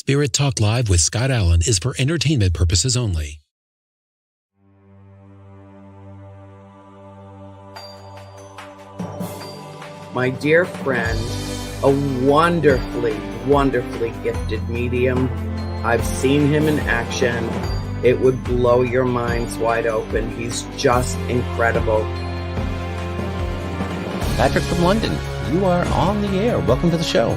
Spirit Talk Live with Scott Allan is for entertainment purposes only. My dear friend, a wonderfully, wonderfully gifted medium. I've seen him in action. It would blow your minds wide open. He's just incredible. Patrick from London, you are on the air. Welcome to the show.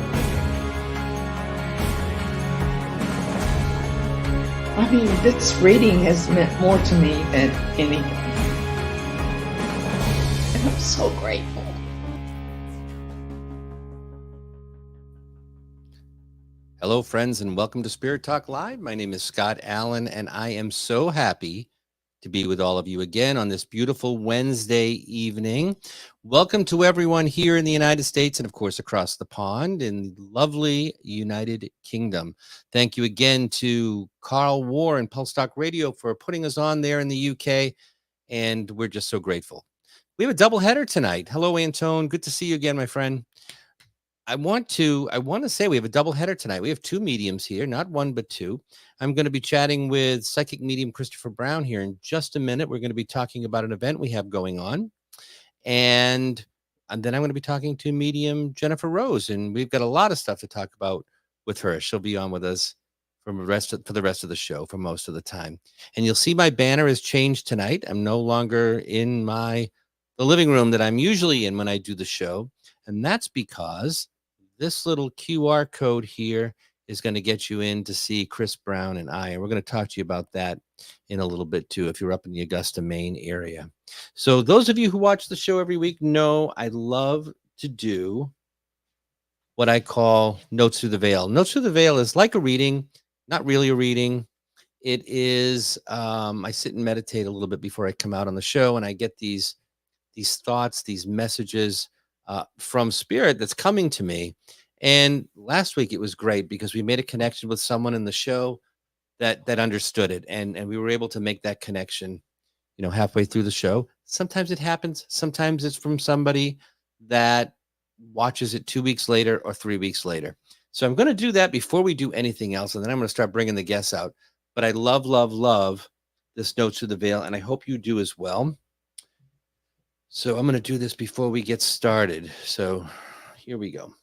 I mean, this reading has meant more to me than anything. And I'm so grateful. Hello, friends, and welcome to Spirit Talk Live. My name is Scott Allan, and I am so happy to be with all of you again on this beautiful Wednesday evening. Welcome to everyone here in the United States and, of course, across the pond in the lovely United Kingdom. Thank you again to Carl War and Pulse Talk Radio for putting us on there in the UK, and we're just so grateful. We have a double header tonight. Hello, Antone. Good to see you again, my friend. I want to say we have a double header tonight. We have two mediums here, not one, but two. I'm going to be chatting with psychic medium Christopher Brown here in just a minute. We're going to be talking about an event we have going on. And then I'm going to be talking to medium Jennifer Rose, and we've got a lot of stuff to talk about with her. She'll be on with us for the rest of the show for most of the time. And you'll see my banner has changed tonight. I'm no longer in the living room that I'm usually in when I do the show. And that's because this little QR code here is going to get you in to see Chris Brown and I. And we're going to talk to you about that in a little bit, too, if you're up in the Augusta, Maine area. So those of you who watch the show every week know I love to do what I call Notes Through the Veil. Notes Through the Veil is like a reading, not really a reading. It is, I sit and meditate a little bit before I come out on the show, and I get these thoughts, these messages from Spirit that's coming to me. And last week it was great because we made a connection with someone in the show that understood it, and we were able to make that connection, halfway through the show. Sometimes it happens. Sometimes it's from somebody that watches it 2 weeks later or 3 weeks later. So I'm going to do that before we do anything else, and then I'm going to start bringing the guests out. But I love, love, love this Notes Through the Veil, and I hope you do as well. So I'm going to do this before we get started. So here we go.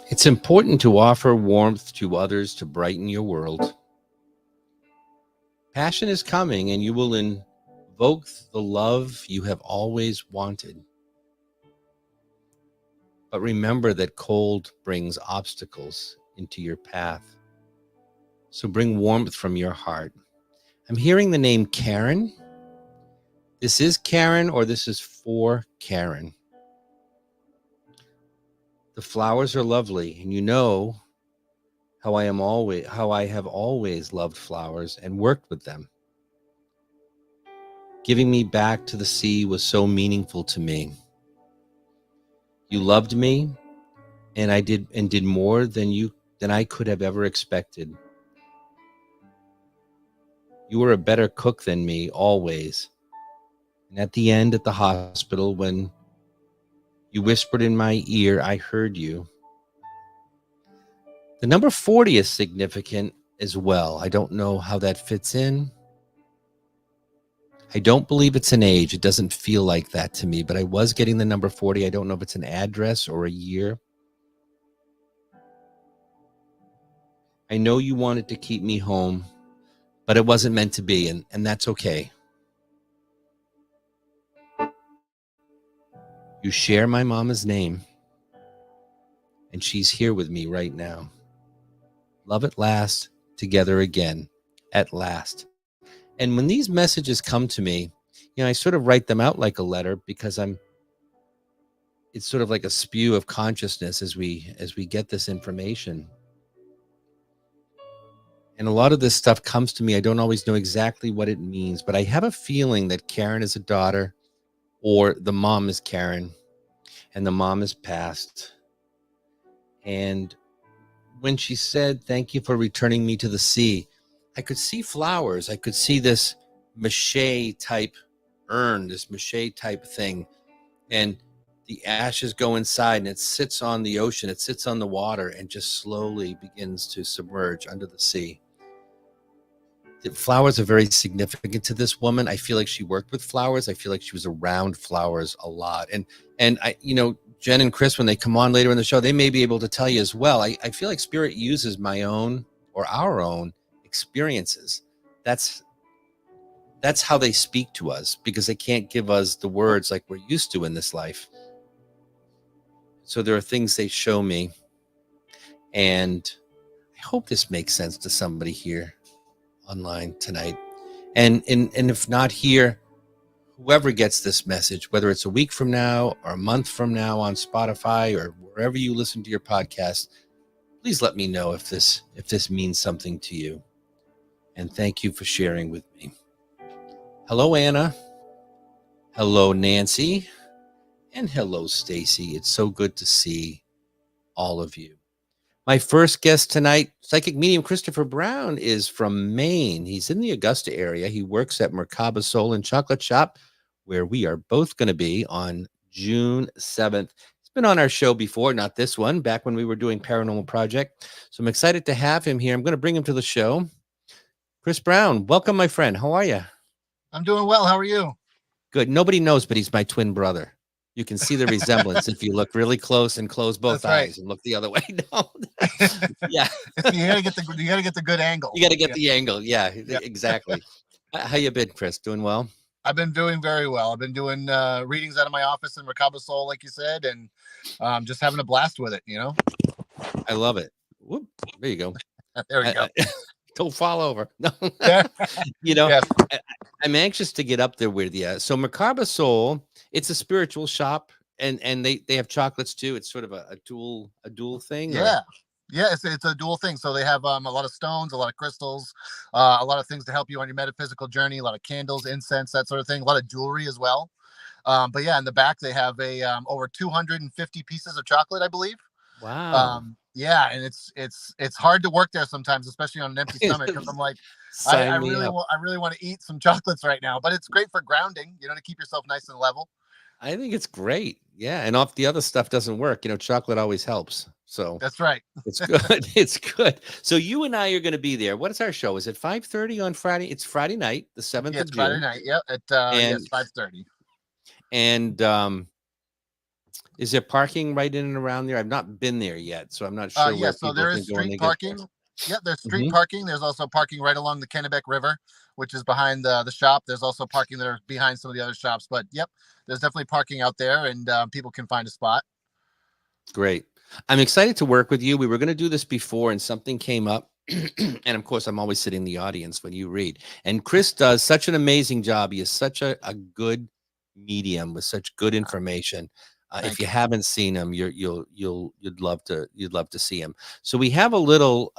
It's important to offer warmth to others to brighten your world. Passion is coming, and you will invoke the love you have always wanted. But remember that cold brings obstacles into your path. So bring warmth from your heart. I'm hearing the name Karen. This is Karen, or this is for Karen. The flowers are lovely, and you know how I have always loved flowers and worked with them. Giving me back to the sea was so meaningful to me. You loved me, and I did more than I could have ever expected. You were a better cook than me, always. And at the end, at the hospital, when you whispered in my ear, I heard you. The number 40 is significant as well. I don't know how that fits in. I don't believe it's an age. It doesn't feel like that to me, but I was getting the number 40. I don't know if it's an address or a year. I know you wanted to keep me home, but it wasn't meant to be, and that's okay. You share my mama's name, and she's here with me right now. Love at last, together again, at last. And when these messages come to me, I sort of write them out like a letter because it's sort of like a spew of consciousness as we get this information. And a lot of this stuff comes to me. I don't always know exactly what it means, but I have a feeling that Karen is a daughter, or the mom is Karen, and the mom is passed. And when she said, "Thank you for returning me to the sea," I could see flowers. I could see this mache type urn, this mache type thing. And the ashes go inside and it sits on the ocean. It sits on the water and just slowly begins to submerge under the sea. The flowers are very significant to this woman. I feel like she worked with flowers. I feel like she was around flowers a lot. And I, Jen and Chris, when they come on later in the show, they may be able to tell you as well. I feel like Spirit uses my own or our own experiences. That's how they speak to us, because they can't give us the words like we're used to in this life. So there are things they show me, and I hope this makes sense to somebody here online tonight. And if not here, whoever gets this message, whether it's a week from now or a month from now on Spotify or wherever you listen to your podcast, please let me know if this means something to you. And thank you for sharing with me. Hello, Anna. Hello, Nancy. And hello, Stacy. It's so good to see all of you. My first guest tonight, psychic medium Christopher Brown, is from Maine. He's in the Augusta area. He works at Merkaba Soul and Chocolate Shop, where we are both going to be on June 7th. He's been on our show before, not this one, back when we were doing Paranormal Project. So I'm excited to have him here. I'm going to bring him to the show. Chris Brown, welcome, my friend. How are you? I'm doing well. How are you? Good. Nobody knows, but he's my twin brother. You can see the resemblance if you look really close and close both That's right. eyes and look the other way. No. Yeah. You gotta get the good angle. You got to get the angle. Yeah, exactly. How you been, Chris? Doing well? I've been doing very well. I've been doing readings out of my office in Merkaba Soul, like you said, and just having a blast with it. I love it. Whoop. There you go. There we go. Don't fall over. No. Yes. I'm anxious to get up there with you. So Merkaba Soul, it's a spiritual shop, and they have chocolates too. It's sort of a dual thing. Yeah. Yeah, it's a dual thing. So they have a lot of stones, a lot of crystals, a lot of things to help you on your metaphysical journey, a lot of candles, incense, that sort of thing, a lot of jewelry as well. But yeah, in the back they have over 250 pieces of chocolate, I believe. Wow. Yeah, and it's hard to work there sometimes, especially on an empty stomach, because I'm like, I really want to eat some chocolates right now. But it's great for grounding, to keep yourself nice and level. I think it's great. Yeah, and if the other stuff doesn't work, chocolate always helps. So that's right. It's good. It's good. So you and I are going to be there. What is our show? Is it 5:30 on Friday? It's Friday night, the 7th of June. Friday night. Yeah, at 5:30. And is there parking right in and around there? I've not been there yet, so I'm not sure. Yeah, so there is street parking. Yeah, there's street parking. There's also parking right along the Kennebec River, which is behind the shop. There's also parking there behind some of the other shops. But yep, there's definitely parking out there, and people can find a spot. Great. I'm excited to work with you. We were going to do this before, and something came up. And of course, I'm always sitting in the audience when you read. And Chris does such an amazing job. He is such a good medium with such good information. If you haven't seen him, you'd love to see him. So we have a little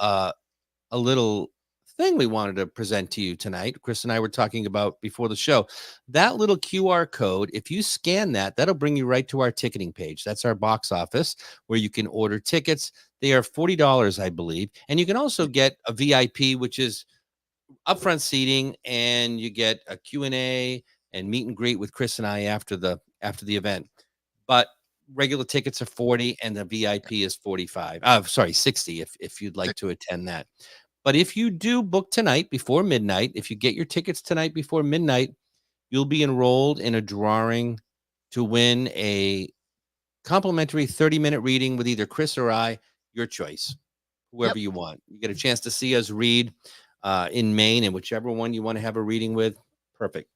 thing we wanted to present to you tonight. Chris and I were talking about before the show. That little QR code, if you scan that, that'll bring you right to our ticketing page. That's our box office where you can order tickets. They are $40, I believe. And you can also get a VIP, which is upfront seating, and you get a Q&A and meet and greet with Chris and I after the event. But regular tickets are $40 and the VIP is $45. 60 if you'd like to attend that. But if you do book tonight before midnight, if you get your tickets tonight before midnight, you'll be enrolled in a drawing to win a complimentary 30-minute reading with either Chris or I, your choice, whoever you want. You get a chance to see us read in Maine, and whichever one you want to have a reading with. Perfect.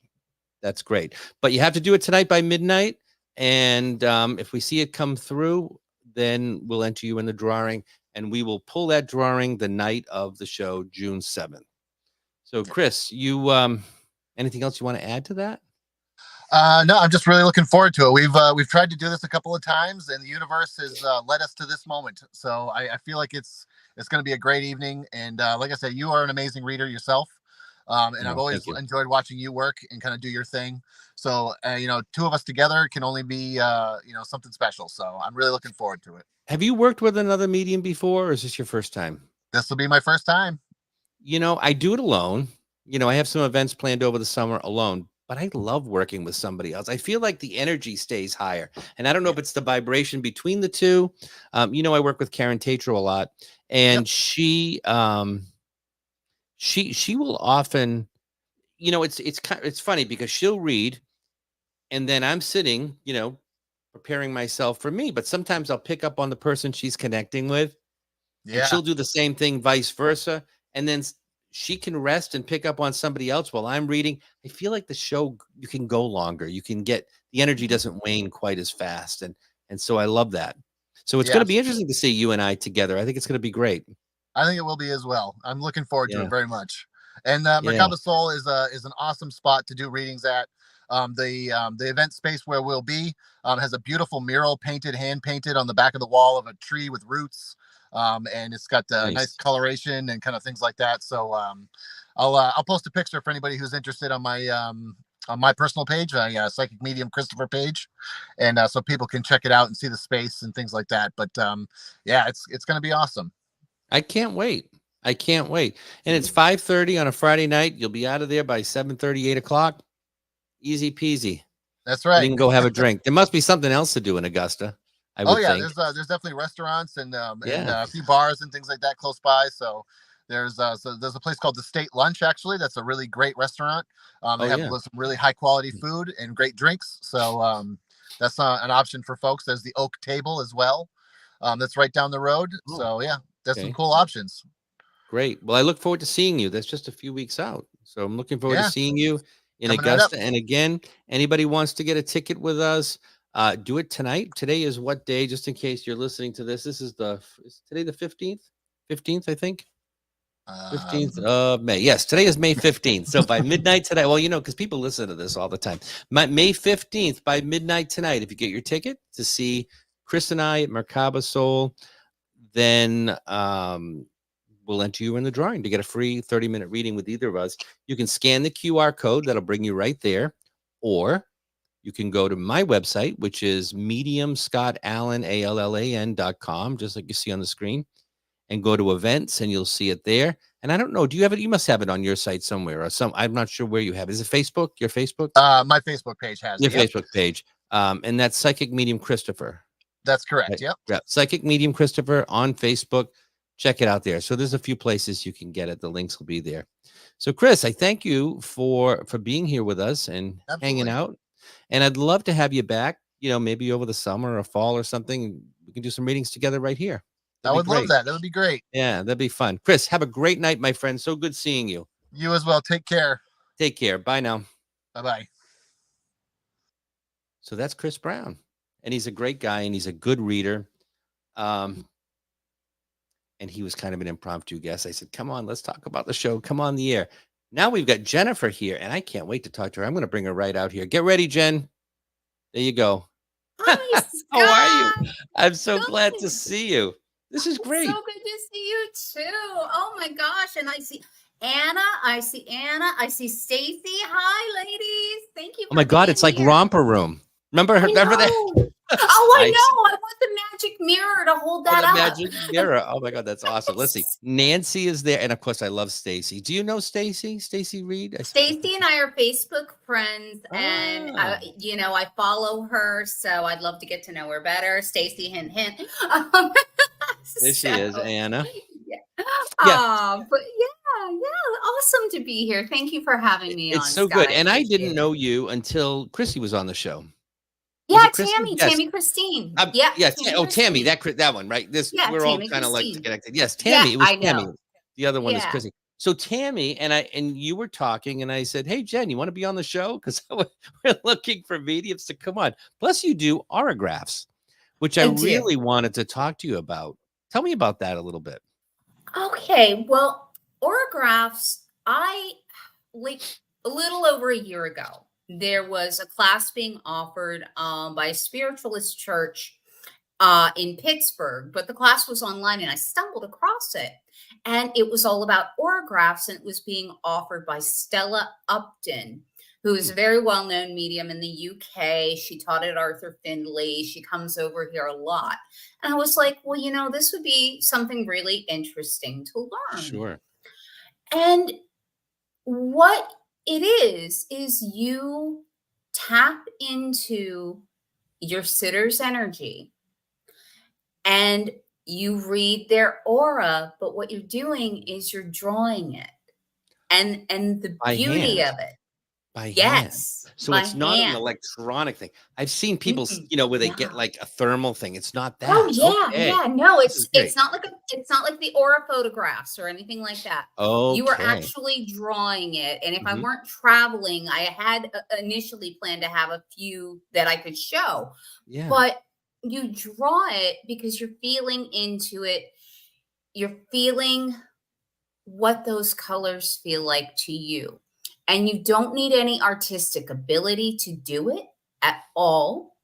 That's great. But you have to do it tonight by midnight. And if we see it come through, then we'll enter you in the drawing, and we will pull that drawing the night of the show, June 7th. So, Chris, you anything else you want to add to that? No, I'm just really looking forward to it. We've tried to do this a couple of times, and the universe has led us to this moment. So I feel like it's going to be a great evening. And like I said, you are an amazing reader yourself. And I've always enjoyed watching you work and kind of do your thing. So, two of us together can only be, something special. So I'm really looking forward to it. Have you worked with another medium before, or is this your first time? This will be my first time. I do it alone. I have some events planned over the summer alone, but I love working with somebody else. I feel like the energy stays higher. And I don't know Yeah. if it's the vibration between the two. I work with Karen Tatro a lot, Yep. and she will often, it's funny because she'll read, and then I'm sitting, preparing myself for me. But sometimes I'll pick up on the person she's connecting with, and Yeah. she'll do the same thing, vice versa. And then she can rest and pick up on somebody else while I'm reading. I feel like the show, you can go longer. You can get the energy doesn't wane quite as fast. And so I love that. So it's going Yeah. to be interesting to see you and I together. I think it's going to be great. I think it will be as well. I'm looking forward to it Yeah. very much. And Yeah. Mercaba Soul is an awesome spot to do readings at. The event space where we'll be has a beautiful mural painted, hand painted on the back of the wall of a tree with roots, and it's got nice Nice. coloration and kind of things like that. So I'll post a picture for anybody who's interested on my personal page, Psychic Medium Christopher page, and so people can check it out and see the space and things like that. But yeah, it's going to be awesome. I can't wait. I can't wait. And it's 5:30 on a Friday night. You'll be out of there by 7:30, 8 o'clock. Easy peasy. That's And you right. can go have a drink. There must be something else to do in Augusta, I Oh would yeah, think. there's definitely restaurants and Yeah. a few bars and things like that close by. So there's a place called the State Lunch actually. That's a really great restaurant. They Oh, have yeah. some really high quality food and great drinks. So that's an option for folks. There's the Oak Table as well. That's right down the road. Oh, So yeah, there's some okay. cool options. Great. Well, I look forward to seeing you. That's just a few weeks out. So I'm looking forward to Yeah, seeing you in coming right up. Augusta. And again, anybody wants to get a ticket with us, do it tonight. Today is what day? Just in case you're listening to this. This is is today the 15th? 15th, I think. 15th Um, of May. Yes, today is May 15th. So by midnight tonight, well, because people listen to this all the time. May 15th by midnight tonight, if you get your ticket to see Chris and I at Mercaba Soul, then we'll enter you in the drawing to get a free 30-minute reading with either of us. You can scan the QR code. That'll bring you right there. Or you can go to my website, which is mediumscottallan.com, just like you see on the screen, and go to events, and you'll see it there. And I don't know, do you have it? You must have it on your site somewhere, or I'm not sure where you have it. Is it Facebook? Your Facebook? my Facebook page has Your it. Yep, Facebook page. And that's Psychic Medium Christopher. that's correct. Right. Yep. Yeah. Psychic Medium Christopher on Facebook. Check it out there. So there's a few places you can get it. The links will be there. So Chris, I thank you for being here with us and hanging Absolutely. out. And I'd love to have you back, maybe over the summer or fall or something. We can do some readings together right here. I That'd be would love great. that. That would be great. Yeah, that'd be fun. Chris, have a great night, my friend. So good seeing you. You as well. Take care. Take care. Bye now. Bye bye. So that's Chris Brown. And he's a great guy and he's a good reader. And he was kind of an impromptu guest. I said, come on, let's talk about the show. Come on the air. Now we've got Jennifer here, and I can't wait to talk to her. I'm going to bring her right out here. Get ready, Jen. There you go. Hi, How are you? Scott. I'm so glad to Good. see you. This is great. So good to see you too. Oh my gosh. And I see Anna. I see Stacy. Hi, ladies. Thank you. Oh my God, it's like Romper Room. Remember that? Oh, I know. I want the magic mirror to hold that the up. magic mirror. Oh my God, that's awesome. Let's see. Nancy is there, and of course, I love Stacy. Do you know Stacy? Stacy Reed. Stacy and I are Facebook friends, and I follow her, so I'd love to get to know her better. Stacy, hint, hint. There she is, Anna. Yeah. Yeah. But awesome to be here. Thank you for having me on. It's so Scott. good. And I didn't know you until Chrissy was on the show. Yeah, Chrissy? Tammy, Yes. Tammy Christine. Yes. Tammy, Christine. that one, right? Yeah, We're all Tammy kind of like Christine. connected. Yes, Tammy. Yeah, It was I Tammy. know. The other one is Yeah. Chrissy. So Tammy and you were talking, and I said, "Hey, Jen, you want to be on the show? Because we're looking for mediums to come on. Plus, you do Auragraphs, which I do. really wanted to talk to you about. Tell me about that a little bit." Okay, well, Auragraphs, like a little over a year ago, there was a class being offered by a spiritualist church in Pittsburgh, but the class was online and I stumbled across it. And it was all about Auragraphs, and it was being offered by Stella Upton, who is a very well-known medium in the UK. She taught at Arthur Findlay. She comes over here a lot. And I was like, well, this would be something really interesting to learn. Sure. And what it is you tap into your sitter's energy and you read their aura, but what you're doing is you're drawing it. And the By beauty hand. of it, By hand. yes, So by it's not an hand. electronic thing. I've seen people, Mm-mm, where they get no. like a thermal thing. It's not Oh that. yeah, Okay. yeah. No, This is it's great. not like it's not like the aura photographs or anything like that. You are Okay. actually drawing it. And if I Hmm. weren't traveling, I had initially planned to have a few that I could show. Yeah. But you draw it because you're feeling into it. You're feeling what those colors feel like to you. And you don't need any artistic ability to do it at all.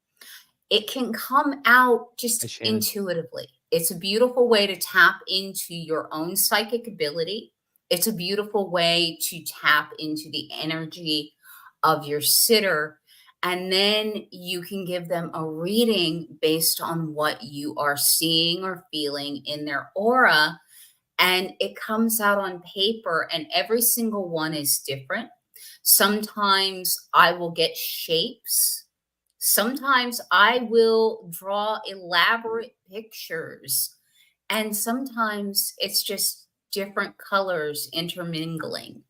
It can come out Hi, just Shannon. intuitively. It's a beautiful way to tap into your own psychic ability. It's a beautiful way to tap into the energy of your sitter. And then you can give them a reading based on what you are seeing or feeling in their aura. And it comes out on paper, and every single one is different. Sometimes I will get shapes. Sometimes I will draw elaborate pictures, and sometimes it's just different colors intermingling.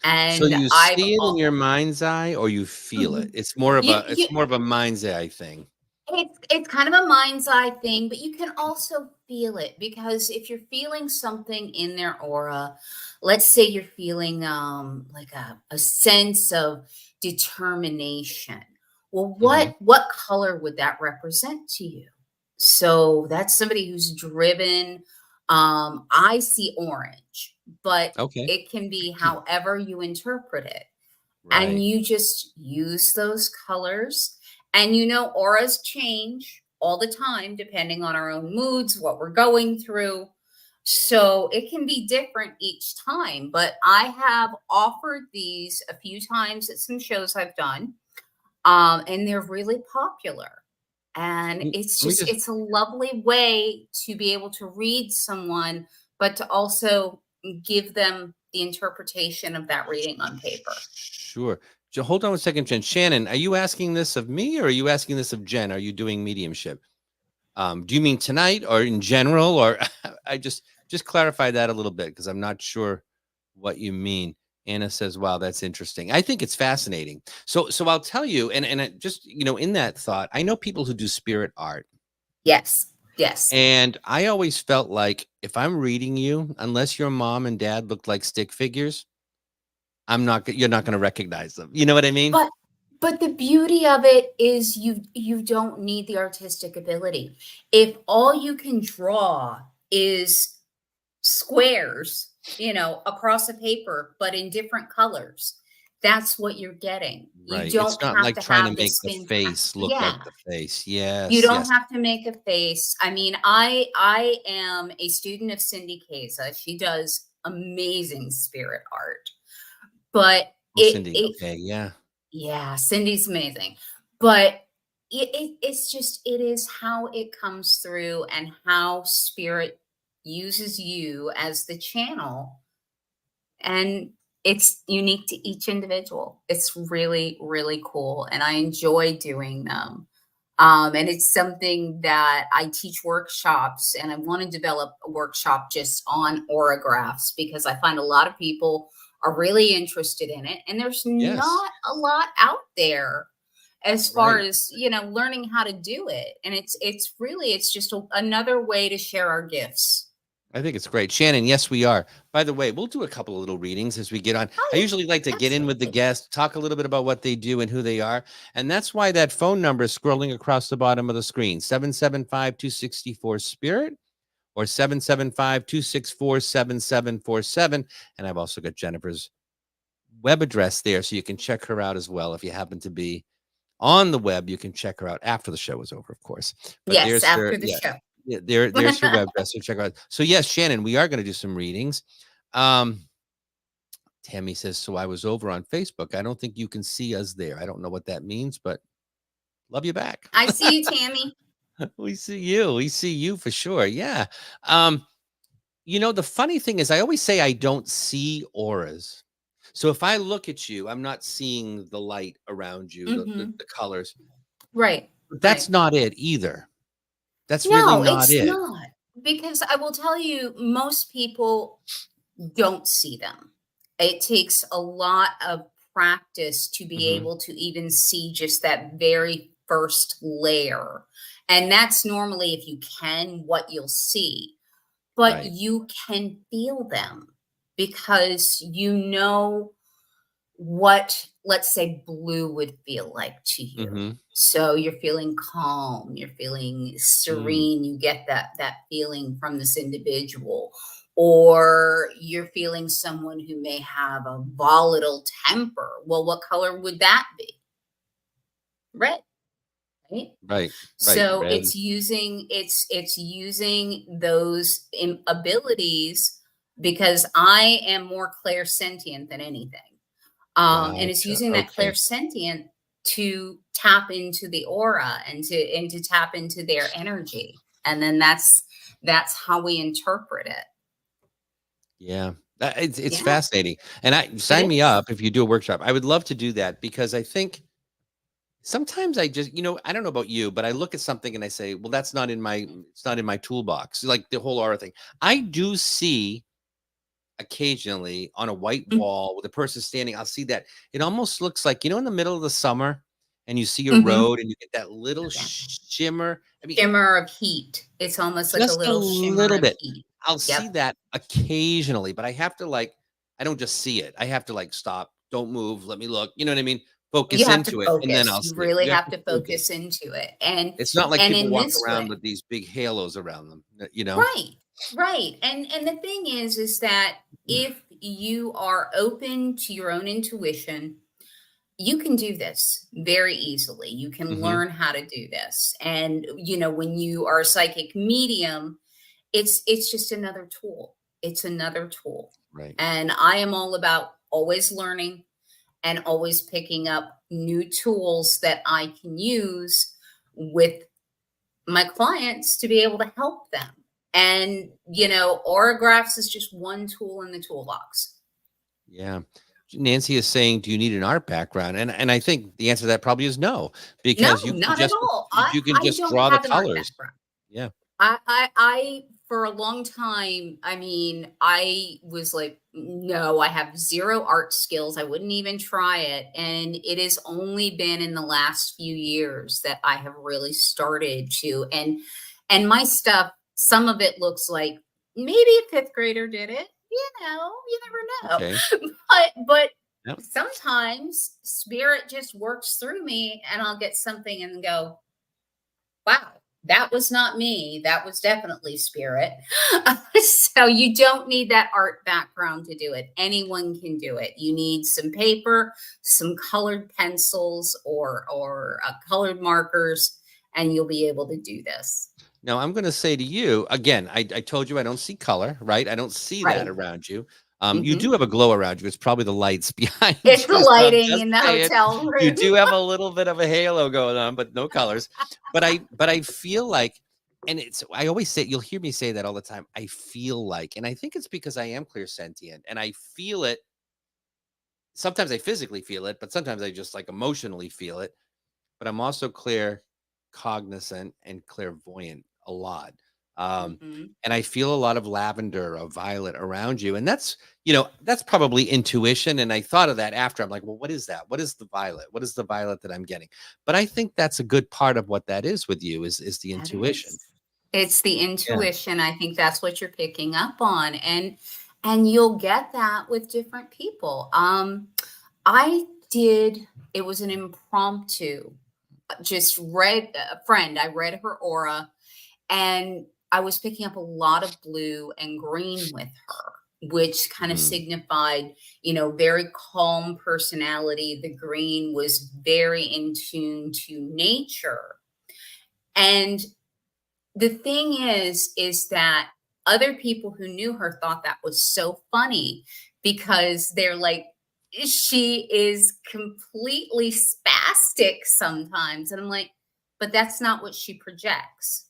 So And you I've see it in al- your mind's eye or you feel it? Mhm. It's more of a you mind's eye thing. it's kind of a mind's eye thing, but you can also feel it because if you're feeling something in their aura, let's say you're feeling like a sense of determination. Well, Mhm. what color would that represent to you? So that's somebody who's driven. I see orange, but Okay. it can be however you interpret it, and Right. you just use those colors. And auras change all the time depending on our own moods, what we're going through, so it can be different each time. But I have offered these a few times at some shows I've done, and they're really popular. And it's Let me just just it's a lovely way to be able to read someone, but to also give them the interpretation of that reading on paper. sure. Hold on a second, Jen. Shannon, are you asking this of me or are you asking this of Jen? Are you doing mediumship? Do you mean tonight or in general? Or I just clarify that a little bit because I'm not sure what you mean. Anna says, "Wow, that's interesting." I think it's fascinating. So I'll tell you, and just in that thought, I know people who do spirit art, Yes. Yes. and I always felt like if I'm reading you, unless your mom and dad looked like stick figures, you're not going to recognize them. You know what I mean? But the beauty of it is you don't need the artistic ability. If all you can draw is squares, across a paper, but in different colors, that's what you're getting. You Right. It's don't not have like to trying to have make this the fantastic. face look like Yeah. the face. You Yes, don't yes. have to make a face. I mean, I am a student of Cindy Keza. She does amazing spirit art. But Oh, Cindy. Okay, yeah. yeah, Cindy's amazing. But it's just it is how it comes through and how spirit uses you as the channel, and it's unique to each individual. It's really, really cool, and I enjoy doing them. And it's something that I teach workshops, and I want to develop a workshop just on Auragraphs because I find a lot of people are really interested in it, and there's Yes. not a lot out there as far Right. as learning how to do it. And it's just another way to share our gifts. I think it's great. Shannon, yes, we are. By the way, we'll do a couple of little readings as we get on. Oh I yeah, usually like to get in with the absolutely. guest, talk a little bit about what they do and who they are. And that's why that phone number is scrolling across the bottom of the screen, 775-264 Spirit or 775-264-7747. And I've also got Jennifer's web address there, so you can check her out as well. If you happen to be on the web, you can check her out after the show is over, of course. But Yes, there's her, after the yeah, show. yeah, there's her web address. So check her out. So yes, Shannon, we are going to do some readings. Um, Tammy says, so I was over on Facebook. I don't think you can see us there. I don't know what that means, but love you back. I see you, Tammy. We see you. We see you for sure. Yeah. Um, You know, the funny thing is I always say I don't see auras. So if I look at you, I'm not seeing the light around you, Hmm. the colors. Right. But that's Right. not it either. That's really No, not it's it. not. Because I will tell you, most people don't see them. It takes a lot of practice to be Mhm. able to even see just that very first layer. And that's normally, if you can, what you'll see. But Right. you can feel them because you know what, let's say, blue would feel like to you. Mhm. So you're feeling calm, you're feeling Mm. serene, you get that feeling from this individual. Or you're feeling someone who may have a volatile temper. Well, what color would that be? Red, right? Right. Right. So Red. it's using those abilities, because I am more clairsentient than anything. And it's Gotcha. using that Okay. clairsentient to tap into the aura and to tap into their energy. And then that's how we interpret it. Yeah. It's Yeah, fascinating. And I it sign me is. up if you do a workshop. I would love to do that because I think sometimes I just, I don't know about you, but I look at something and I say, well, that's not in my, it's not in my toolbox. Like the whole aura thing. I do see occasionally on a white wall with a person standing, I'll see that it almost looks like, in the middle of the summer and you see a Mm-hmm. road and you get that little Yeah. shimmer. I mean, Shimmer of heat. It's almost like a just a little shimmer little of bit. heat. I'll see Yep. that occasionally, but I have to I don't just see it. I have to stop, don't move, let me look. You know what I mean? You Focus have to into it and then focus. I'll You see it. really You have have to to focus. focus into it. And It's not like and people in walk this around way, with these big halos around them, right, right. And the thing is that if you are open to your own intuition, you can do this very easily. You can Hmm. learn how to do this. And when you are a psychic medium, it's just another tool. It's another tool. Right. And I am all about always learning and always picking up new tools that I can use with my clients to be able to help them. And, Auragraphs is just one tool in the toolbox. Yeah. Nancy is saying, "Do you need an art background?" And I think the answer to that probably is no, No, because not at all. you can I just don't draw the have an art colors. background. Yeah. I for a long time, I mean, I was like, no, I have zero art skills. I wouldn't even try it. And it has only been in the last few years that I have really started to, and my stuff, some of it looks like maybe a fifth grader did it. You never know. Okay. But Yep. sometimes spirit just works through me and I'll get something and go, wow, that was not me. That was definitely spirit. So you don't need that art background to do it. Anyone can do it. You need some paper, some colored pencils, or colored markers, and you'll be able to do this. Now I'm going to say to you again. I told you I don't see color, right? I don't see that Right. around you. You Hmm. do have a glow around you. It's probably the lights behind It's the you. So I'm lighting just in the saying, hotel you room. do have a little bit of a halo going on, but no colors. But I feel like, and I always say, you'll hear me say that all the time. I feel like, and I think it's because I am clairsentient and I feel it. Sometimes I physically feel it, but sometimes I just emotionally feel it. But I'm also cognizant, and clairvoyant a lot. Um, Hmm. and I feel a lot of lavender, of violet around you. And that's probably intuition. And I thought of that after. I'm like, well, what is that? What is the violet? What is the violet that I'm getting? But I think that's a good part of what that is with you is the That intuition. is. It's the Yeah. intuition. I think that's what you're picking up on. And you'll get that with different people. I did, it was an impromptu, just read a friend, I read her aura, and I was picking up a lot of blue and green with her, which kind of Mhm. signified, very calm personality. The green was very in tune to nature. And the thing is that other people who knew her thought that was so funny, because they're like, she is completely spastic sometimes. And I'm like, but that's not what she projects.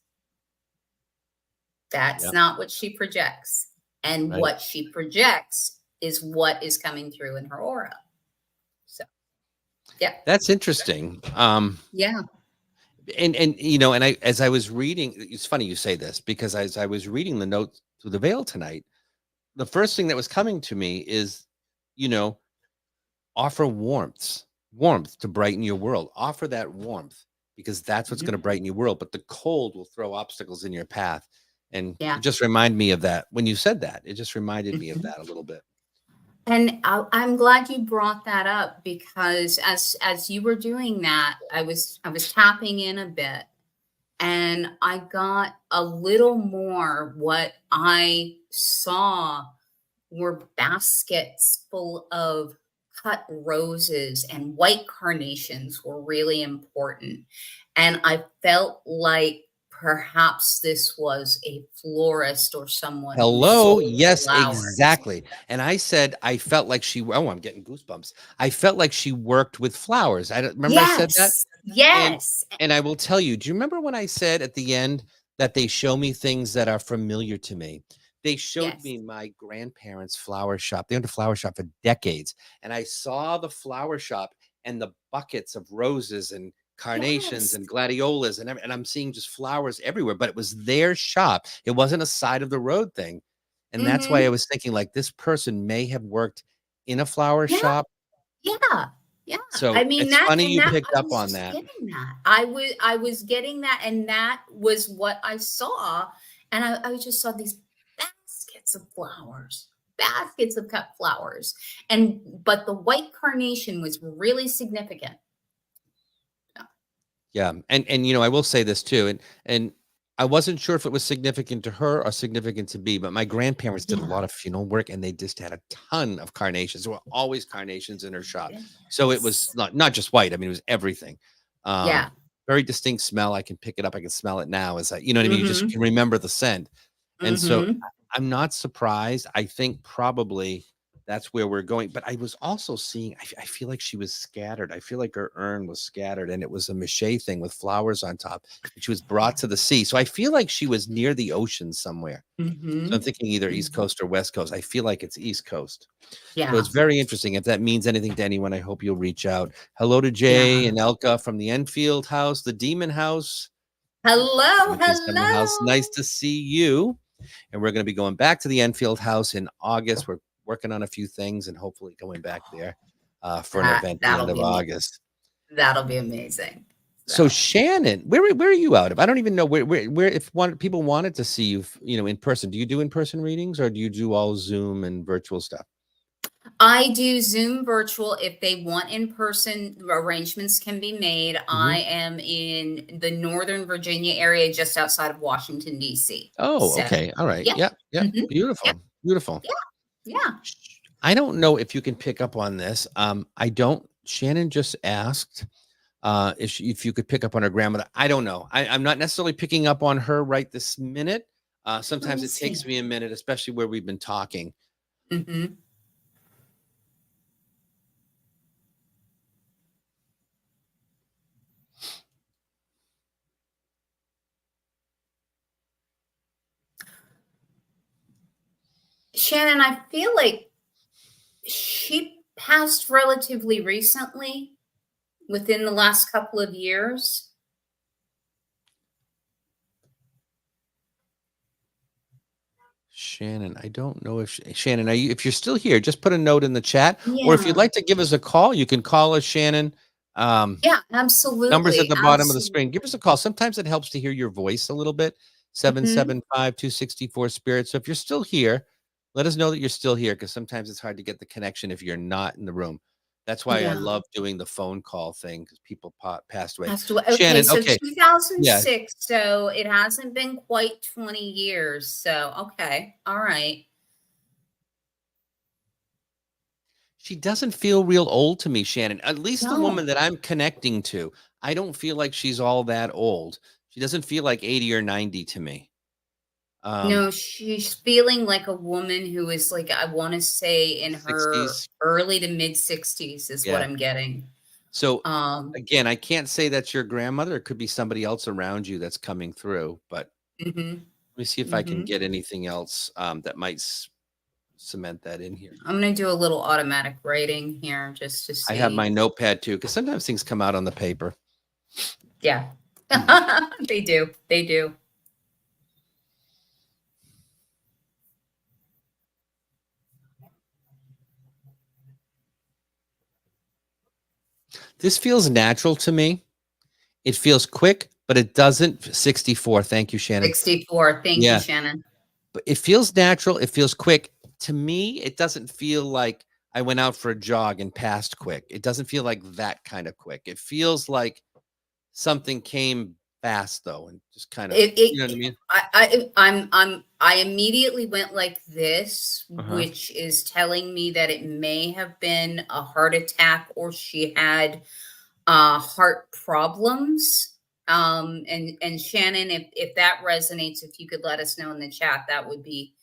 That's Yep. not what she projects. and Right. what she projects is what is coming through in her aura. So, yeah. That's interesting. Yeah. And you know, and as I was reading, it's funny you say this, because as I was reading the notes through the veil tonight, the first thing that was coming to me is, you know, offer warmth to brighten your world. Offer that warmth, because that's what's going to Mhm. brighten your world. But the cold will throw obstacles in your path. And it Yeah. just reminded me of that when you said that. It just reminded me of Mhm. that a little bit. And I'm glad you brought that up, because as you were doing that, I was tapping in a bit, and I got a little more. What I saw were baskets full of cut roses, and white carnations were really important. And I felt like perhaps this was a florist or someone who Hello. sold Yes, flowers. exactly. And I said I felt like oh, I'm getting goosebumps. I felt like she worked with flowers. I don't remember I said that. Yes, And yes. and I will tell you, do you remember when I said at the end that they show me things that are familiar to me? They showed Yes. me my grandparents' flower shop. They owned a flower shop for decades. And I saw the flower shop and the buckets of roses and carnations Yes. and gladiolas, and I'm seeing just flowers everywhere, but it was their shop. It wasn't a side of the road thing. And that's why I Mhm. was thinking, like, this person may have worked in a flower Yeah, shop. yeah, yeah. I So mean, it's that funny and you that picked I up was on just that. getting that. I was getting that, and that was what I saw, and I just saw these baskets of cut flowers, and but the white carnation was really significant. Yeah. Yeah, and you know, I will say this too, and I wasn't sure if it was significant to her or significant to me, but my grandparents did a Yeah. lot of funeral work, and they just had a ton of carnations. There were always carnations in her shop, so it was Goodness. not just white. I mean, it was everything. Um, Yeah. Very distinct smell. I can pick it up. I can smell it now. As I, you know what I mean? You just Mhm. can remember the scent. And so Mhm. I'm not surprised. I think probably that's where we're going. But I was also seeing, I feel like she was scattered. I feel like her urn was scattered, and it was a mache thing with flowers on top. And she was brought to the sea. So I feel like she was near the ocean somewhere. So I'm Mhm. thinking either East Mhm. Coast or West Coast. I feel like it's East Coast. So Yeah. it's very interesting. If that means anything to anyone, I hope you'll reach out. Hello to Jay Yeah. and Elka from the Enfield house, the Demon house, Hello, 1770 house. Nice hello. to see you. And we're going to be going back to the Enfield house in August. We're working on a few things and hopefully going back there for an That event the that'll end of be August. that'll be amazing. So So, Shannon, where are you out of? I don't even know where if people wanted to see you, you know, in person. Do you do in person readings, or do you do all Zoom and virtual stuff? I do Zoom virtual. If they want in person, arrangements can be made. Mhm. I am in the Northern Virginia area, just outside of Washington, D.C. Oh, So, okay. All right. yeah. Yep. Yep. Mhm. Yep. Beautiful. Beautiful. Yeah. Yeah. I don't know if you can pick up on this. I don't. Shannon just asked if you could pick up on her grandmother. I don't know. I'm not necessarily picking up on her right this minute. Let Sometimes me it takes see. me a minute, especially where we've been talking. Mhm. Shannon, I feel like she passed relatively recently, within the last couple of years. Shannon, I don't know if Shannon, if you're still here, just put a note in the chat, or if you'd Yeah. like to give us a call, you can call us, Shannon. Yeah, Numbers at absolutely. the bottom of the screen. Give us a Absolutely. call. Sometimes it helps to hear your voice a little bit. Mhm. 775-264 Spirit. So if you're still here, let us know that you're still here, because sometimes it's hard to get the connection if you're not in the room. That's why I Yeah. love doing the phone call thing, because people passed away. Passed away. Okay, Shannon, so okay. Yeah. 2006, so it hasn't been quite 20 years. So, okay. All right. She doesn't feel real old to me, Shannon. At least the woman No. that I'm connecting to, I don't feel like she's all that old. She doesn't feel like 80 or 90 to me. No, she's feeling like a woman who is like, I want to say in her 60s. early to mid 60s is what Yeah. I'm getting. So Um, again, I can't say that's your grandmother. It could be somebody else around you that's coming through. But mhm. let me see if I can Mhm. get anything else that might cement that in here. I'm going to do a little automatic writing here just to see. I have my notepad too, because sometimes things come out on the paper. Yeah. They do. They do. This feels natural to me. It feels quick, but it doesn't. 64. Thank you, Shannon. 64. Thank Yeah. you, Shannon. But it feels natural. It feels quick. To me, it doesn't feel like I went out for a jog and passed quick. It doesn't feel like that kind of quick. It feels like something came fast though, and just kind of, you know what I mean? I immediately went like this, Uh-huh. which is telling me that it may have been a heart attack or she had heart problems. And Shannon, if that resonates, if you could let us know in the chat, that would be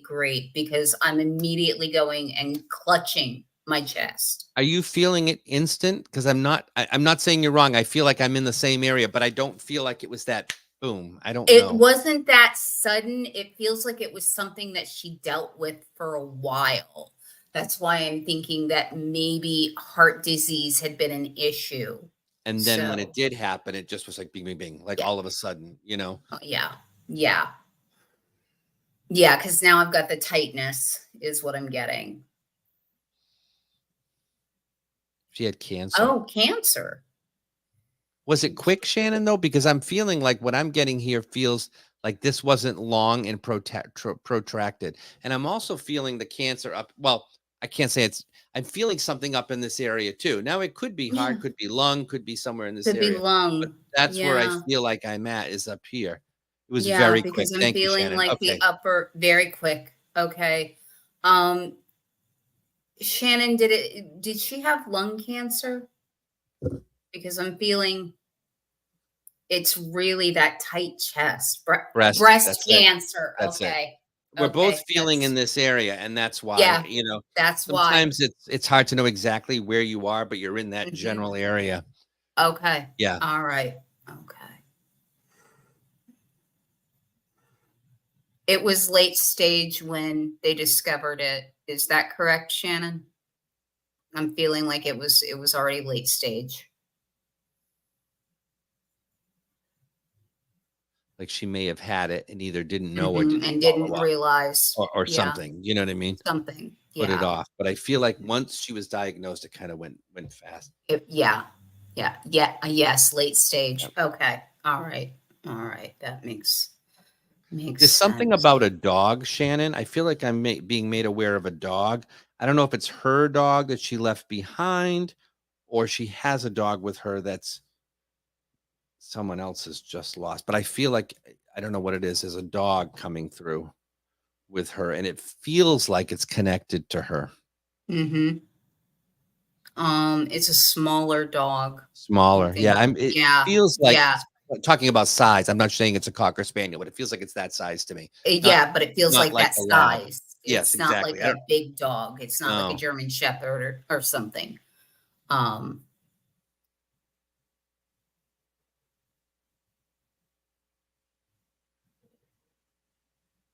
great, because I'm immediately going and clutching my chest. Are you feeling it instant? Because I'm not saying you're wrong. I feel like I'm in the same area, but I don't feel like it was that boom. I don't know. It wasn't that sudden. It feels like it was something that she dealt with for a while. That's why I'm thinking that maybe heart disease had been an issue. And then when it did happen, it just was like bing, bing, bing, like all of a sudden, you know? Yeah. Yeah. Yeah. Because now I've got the tightness is what I'm getting. She had cancer. Oh, cancer. Was it quick, Shannon, though? Because I'm feeling like what I'm getting here feels like this wasn't long and protracted. And I'm also feeling the cancer up. Well, I can't say I'm feeling something up in this area too. Now it could be heart, could be lung, could be somewhere in this area. Could be lung. But that's where I feel like I'm at, is up here. It was very quick. Because I'm Thank you, feeling Shannon. like the upper, very quick. Okay. Shannon, did she have lung cancer? Because I'm feeling it's really that tight chest. Breast cancer. Okay. We're both feeling in this area, and that's why, you know, that's sometimes it's hard to know exactly where you are, but you're in that general area. Okay. Yeah. All right. Okay. It was late stage when they discovered it. Is that correct, Shannon? I'm feeling like it was already late stage. Like she may have had it and either didn't know or didn't realize or something. You know what I mean? Something. Put it off. But I feel like once she was diagnosed, it kind of went fast. Yes, late stage. Yep. Okay. All right. That makes There's something about a dog, Shannon. I feel like I'm being made aware of a dog. I don't know if it's her dog that she left behind, or she has a dog with her that's someone else has just lost. But I feel like, I don't know what it is. There's a dog coming through with her, and it feels like it's connected to her. Mm-hmm. It's a smaller dog. Smaller. It feels like, talking about size, I'm not saying it's a Cocker Spaniel, but it feels like it's that size to me. But it feels like that size. Yes, it's not exactly. like a big dog. It's not like a German Shepherd or something.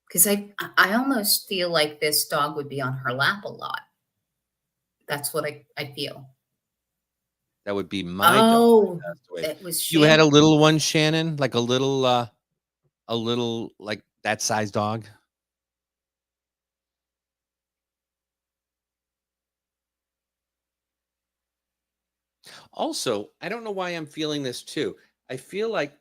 Because I almost feel like this dog would be on her lap a lot. That's what I feel. That would be my dog. It was. You had a little one, Shannon, like a little like that size dog. Also, I don't know why I'm feeling this too. I feel like,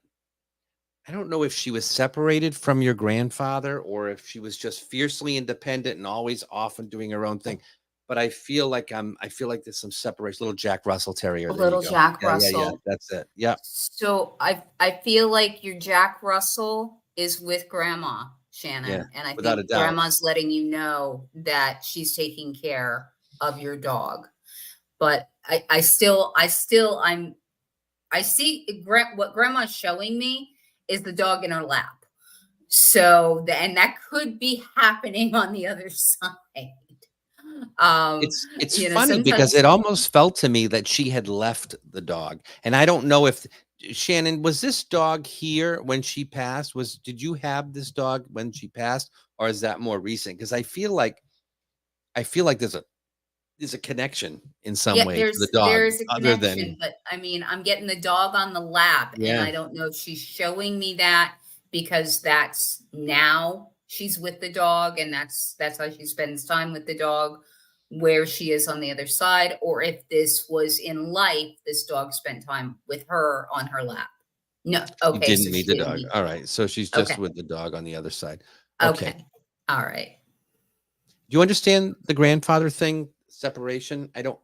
I don't know if she was separated from your grandfather or if she was just fiercely independent and always off and doing her own thing. But I feel like there's some separation. Little Jack Russell Terrier. Little Jack Russell. Yeah, that's it. Yeah. So I feel like your Jack Russell is with Grandma, Shannon, and I think Grandma's letting you know that she's taking care of your dog. But I see what Grandma's showing me is the dog in her lap. So and that could be happening on the other side. It's funny because it almost felt to me that she had left the dog, and I don't know if Shannon, was this dog here when she passed? Did you have this dog when she passed, or is that more recent? Because I feel like I feel like there's a connection in some Yeah, way to the dog there's a other connection, than but I mean, I'm getting the dog on the lap, and yeah. I don't know if she's showing me that because that's now she's with the dog, and that's how she spends time with the dog, where she is on the other side, or if this was in life, this dog spent time with her on her lap. No, She okay, didn't so meet she the didn't dog. meet. All right. So she's just Okay, with the dog on the other side. Okay. okay, all right. Do you understand the grandfather thing, separation? I don't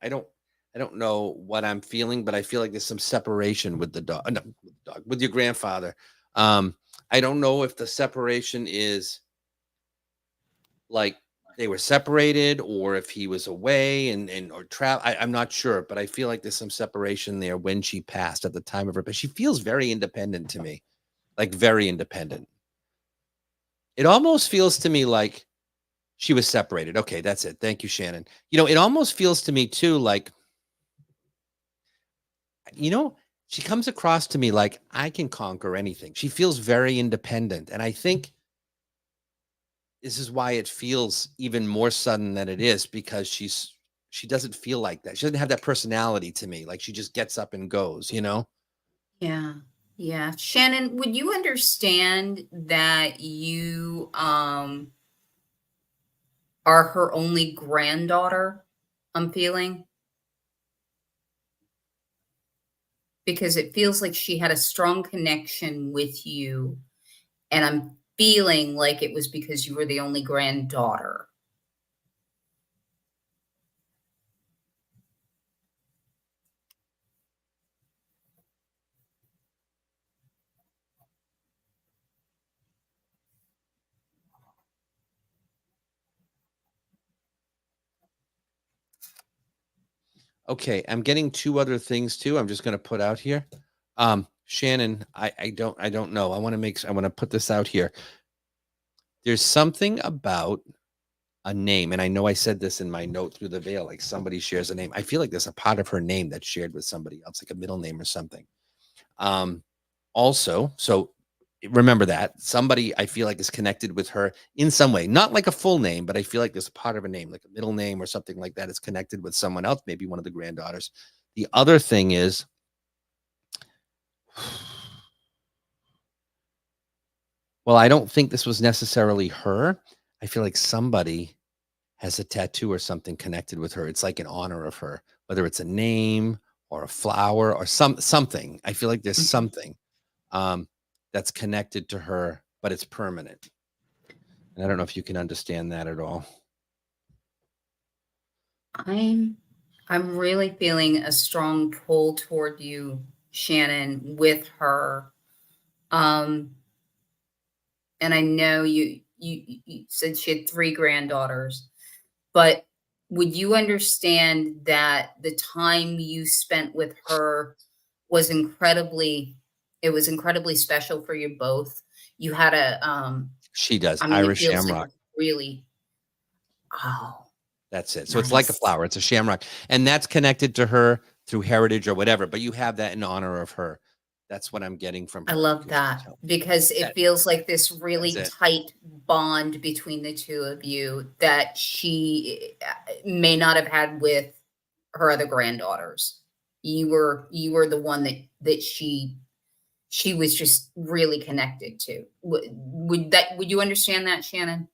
know what I'm feeling, but I feel like there's some separation with the dog. No, with the dog, with your grandfather. I don't know if the separation is like they were separated or if he was away and or travel. I'm not sure, but I feel like there's some separation there when she passed at the time of her. But she feels very independent to me, like very independent. It almost feels to me like she was separated. Okay, that's it. Thank you, Shannon. It almost feels to me too like, you know, she comes across to me like I can conquer anything. She feels very independent. And I think this is why it feels even more sudden than it is because she doesn't feel like that. She doesn't have that personality to me. Like she just gets up and goes. Yeah. Yeah. Shannon, would you understand that you are her only granddaughter? I'm feeling because it feels like she had a strong connection with you, and I'm feeling like it was because you were the only granddaughter. Okay, I'm getting two other things too. I'm just going to put out here. Shannon, I don't know. I want to put this out here. There's something about a name, and I know I said this in my note through the veil, like somebody shares a name. I feel like there's a part of her name that's shared with somebody else, like a middle name or something. Um, Also, so remember that somebody I feel like is connected with her in some way, not like a full name, but I feel like there's a part of a name, like a middle name or something like that, is connected with someone else, maybe one of the granddaughters. The other thing is, well, I don't think this was necessarily her. I feel like somebody has a tattoo or something connected with her. It's like in honor of her, whether it's a name or a flower or something. I feel like there's Mhm. something that's connected to her, but it's permanent. And I don't know if you can understand that at all. I'm I'm really feeling a strong pull toward you, Shannon, with her. Um, and I know you said she had three granddaughters, but would you understand that the time you spent with her was incredibly it was incredibly special for you both? You had a She does I mean, it Irish feels like shamrock. really oh, That's it. So it's like a nice. flower. It's a shamrock, and that's connected to her through heritage or whatever. But you have that in honor of her. That's what I'm getting from I her. love that because it That feels like this that's really it. tight bond between the two of you that she may not have had with her other granddaughters. You were the one that she was just really connected to. Would you understand that, Shannon?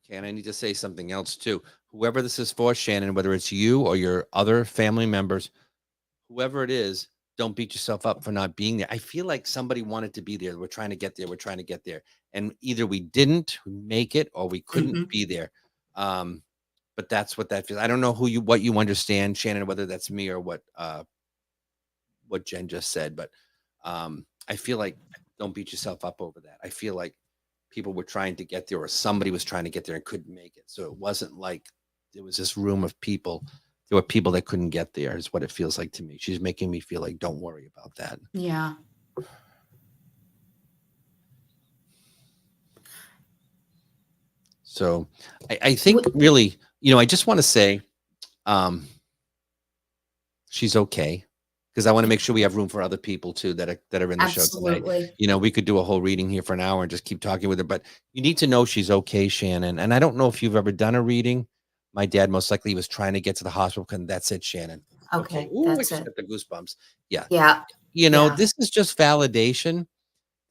Okay, and I need to say something else too. Whoever this is for, Shannon, whether it's you or your other family members, whoever it is, don't beat yourself up for not being there. I feel like somebody wanted to be there. We're trying to get there. We're trying to get there. And either we didn't make it or we couldn't Mhm. be there. Um, but that's what that feels. I don't know what you understand, Shannon, whether that's me or what Jen just said, but I feel like don't beat yourself up over that. I feel like people were trying to get there or somebody was trying to get there and couldn't make it. So it wasn't like there was this room of people. There were people that couldn't get there, is what it feels like to me. She's making me feel like, don't worry about that. Yeah. So I think really, I just want to say she's okay because I want to make sure we have room for other people too that are in the show tonight. Absolutely. You know, we could do a whole reading here for an hour and just keep talking with her, but you need to know she's okay, Shannon. And I don't know if you've ever done a reading. My dad most likely was trying to get to the hospital, and that's it, Shannon. Okay. Okay, Ooh, I that's just it. got the goosebumps. Yeah. Yeah, You know, yeah. this is just validation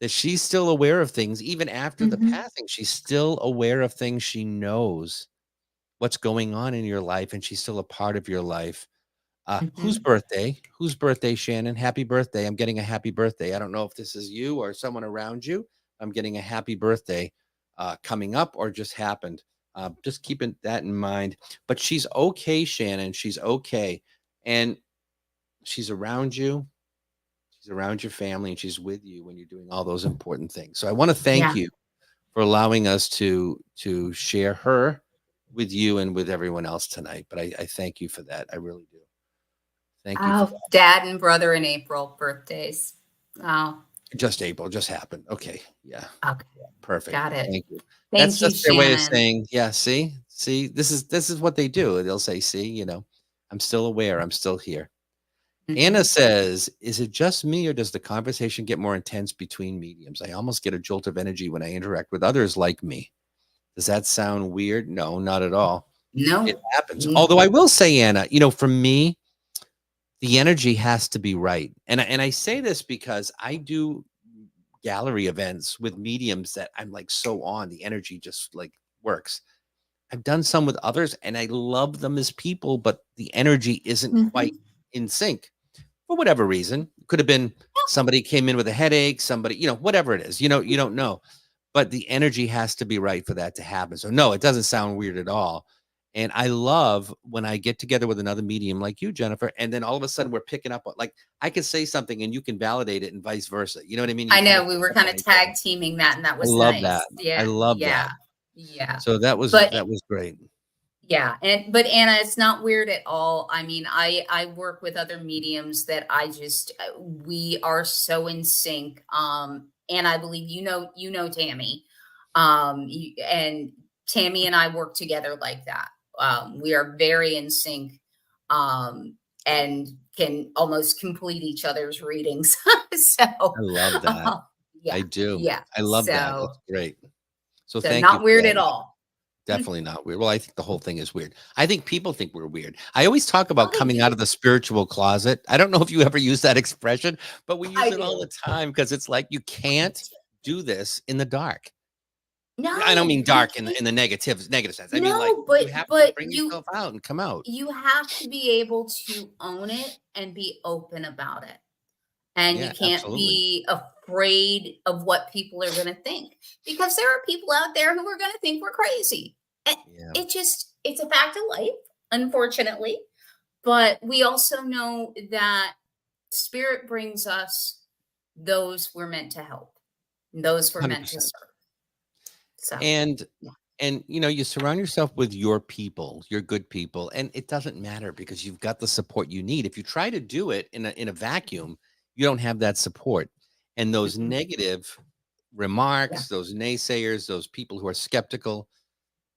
that she's still aware of things. Even after the Mhm, passing, she's still aware of things. She knows what's going on in your life, and she's still a part of your life. Whose mhm. birthday? Whose birthday, Shannon? Happy birthday. I'm getting a happy birthday. I don't know if this is you or someone around you. I'm getting a happy birthday coming up or just happened. Just keeping that in mind. But she's okay, Shannon. She's okay. And she's around you. She's around your family and she's with you when you're doing all those important things. So I want to thank Yeah. you for allowing us to share her with you and with everyone else tonight. But I thank you for that. I really do. Thank you for Oh, dad and brother in April birthdays. Oh, just April, just happened. Okay. Yeah. okay. Perfect. Got it. Thank you. That's Thank you, just their way of Shannon. saying, yeah, see, this is what they do. They'll say, see, I'm still aware, I'm still here. Anna Mhm. says, is it just me or does the conversation get more intense between mediums? I almost get a jolt of energy when I interact with others like me. Does that sound weird? No, not at all. It No. happens. Mm, Although I will say, Anna, for me, the energy has to be right. And I say this because I do gallery events with mediums that I'm like so on. The energy just like works. I've done some with others and I love them as people, but the energy isn't quite mhm. in sync for whatever reason. It could have been somebody came in with a headache, somebody, whatever it is, you don't know. But the energy has to be right for that to happen. So no, it doesn't sound weird at all. And I love when I get together with another medium like you, Jennifer, and then all of a sudden we're picking up on, like, I can say something and you can validate it and vice versa. You know what I mean? You I kind know of we pick were up kind on of each other. tag teaming that, and that I was love that. nice. I Yeah, love yeah, that. yeah. So that was But that was great. yeah, but Anna, it's not weird at all. I mean, I work with other mediums that I just we are so in sync. And I believe you know Tammy, and Tammy and I work together like that. We are very in sync, and can almost complete each other's readings. So, I love that. yeah, I do. yeah. I love that. That's great. So So thank you not for weird that. at all. Definitely not weird. Well, I think the whole thing is weird. I think people think we're weird. I always talk Oh, about they coming out of do. the spiritual closet. I don't know if you ever use that expression, but we use I it all the do. time because it's like you can't do this in the dark. I don't No, mean you dark in can't. the negative sense. I mean, like, No, you but have to but bring you yourself out and come out. you have to be able to own it and be open about it. And you Yeah, can't absolutely. be afraid of what people are going to think, because there are people out there who are going to think we're crazy. And Yeah, it's a fact of life, unfortunately. But we also know that spirit brings us those we're meant to help, those we're meant to 100%. serve. So, And yeah. you surround yourself with your people, your good people, and it doesn't matter because you've got the support you need. If you try to do it in a vacuum, you don't have that support. And those Mhm. negative Yeah. remarks, those naysayers, those people who are skeptical,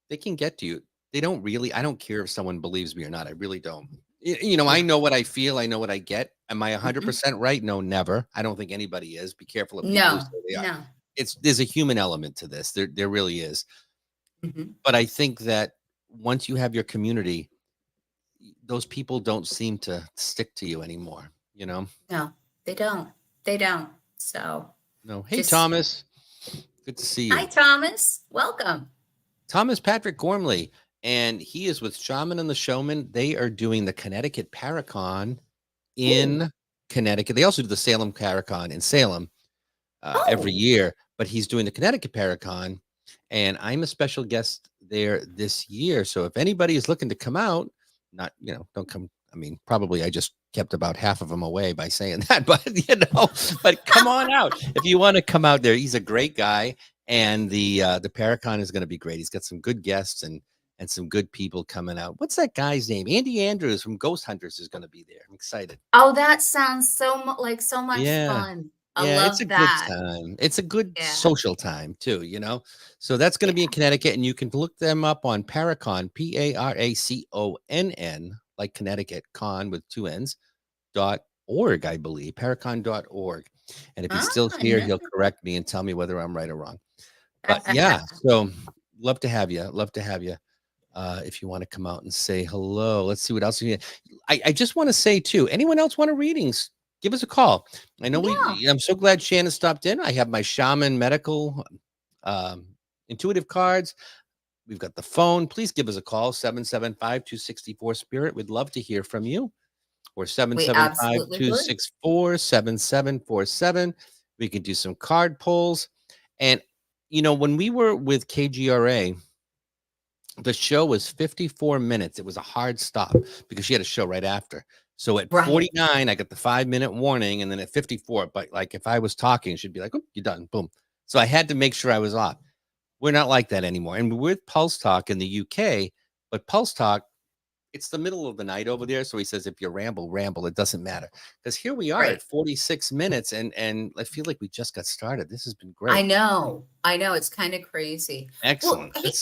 they can get to you. They don't really, I don't care if someone believes me or not. I really don't. I Yeah. know what I feel. I know what I get. Am I Mhm. 100% right? No, never. I don't think anybody is. Be careful of people who No, say they are. no. There's a human element to this. There really is. Mhm. But I think that once you have your community, those people don't seem to stick to you anymore, you know? No, they don't. They don't. So No. Hey, just Thomas. Good to see hi, you. Thomas. Welcome. Thomas Patrick Gormley. And he is with Shaman and the Showman. They are doing the Connecticut Paracon Ooh. in Connecticut. They also do the Salem Paracon in Salem every Oh, year, but he's doing the Connecticut Paracon. And I'm a special guest there this year. So if anybody is looking to come out, not, don't come. I mean, probably I just kept about half of them away by saying that, but but come on out if you want to come out there. He's a great guy, and the Paracon is going to be great. He's got some good guests and some good people coming out. What's that guy's name? Andy Andrews from Ghost Hunters is going to be there. I'm excited. oh, that sounds like so much Yeah. fun. I Yeah, it's a love good that. time. It's a good Yeah. social time too, So that's going to be in Yeah. Connecticut, and you can look them up on Paracon, Paracon, like Connecticut, con with two N's, .org, I believe, paracon.org. And if he's Ah, still here, no. he'll correct me and tell me whether I'm right or wrong. But yeah, so love to have you. Love to have you. If you want to come out and say hello, let's see what else you. I just want to say too. Anyone else want a readings? Give us a call. I know Yeah. I'm so glad Shannon stopped in. I have my shaman medical intuitive cards. We've got the phone. Please give us a call 775-264-spirit. We'd love to hear from you. Or We absolutely would. 775-264-7747. We can do some card pulls. And when we were with KGRA, the show was 54 minutes. It was a hard stop because she had a show right after. So at Right. 49, I got the 5-minute warning. And then at 54, but like if I was talking, she'd be like, oh, you're done. Boom. So I had to make sure I was off. We're not like that anymore. And we're with Pulse Talk in the UK, but Pulse Talk, it's the middle of the night over there. So he says, if you ramble, it doesn't matter. Because here we are Right. at 46 minutes and I feel like we just got started. This has been I great. know. It's kind of crazy. Excellent. Well, hey,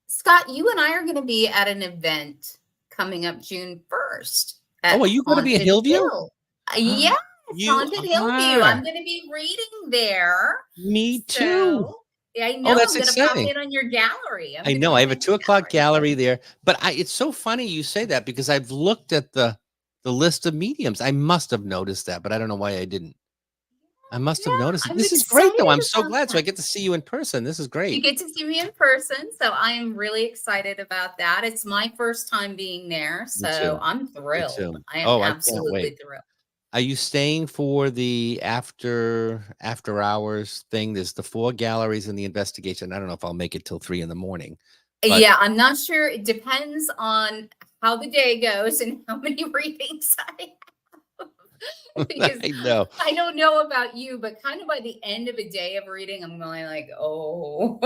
Scott, you and I are going to be at an event coming up June 1st. Oh, are you going to be at Hillview? Hill. Yes, You Haunted Hillview. are. I'm going to be reading there. Me too. So, yeah, I know. Oh, that's I'm going to pop exciting. in on your gallery. I know. I have a 2:00 gallery there, but it's so funny you say that because I've looked at the list of mediums. I must have noticed that, but I don't know why I didn't. I must have noticed it. I'm This is great, though. I'm so excited glad. about So I that. get to see you in person. This is You great. get to see me in person, so I am really excited about that. It's my first time being there, so I'm thrilled. I am absolutely thrilled. Are you staying for the after hours thing? There's the 4 galleries and the investigation. I don't know if I'll make it till 3 in the morning. But Yeah, I'm not sure. It depends on how the day goes and how many readings I have. Because I know. I don't know about you, but kind of by the end of a day of reading, I'm going like, oh,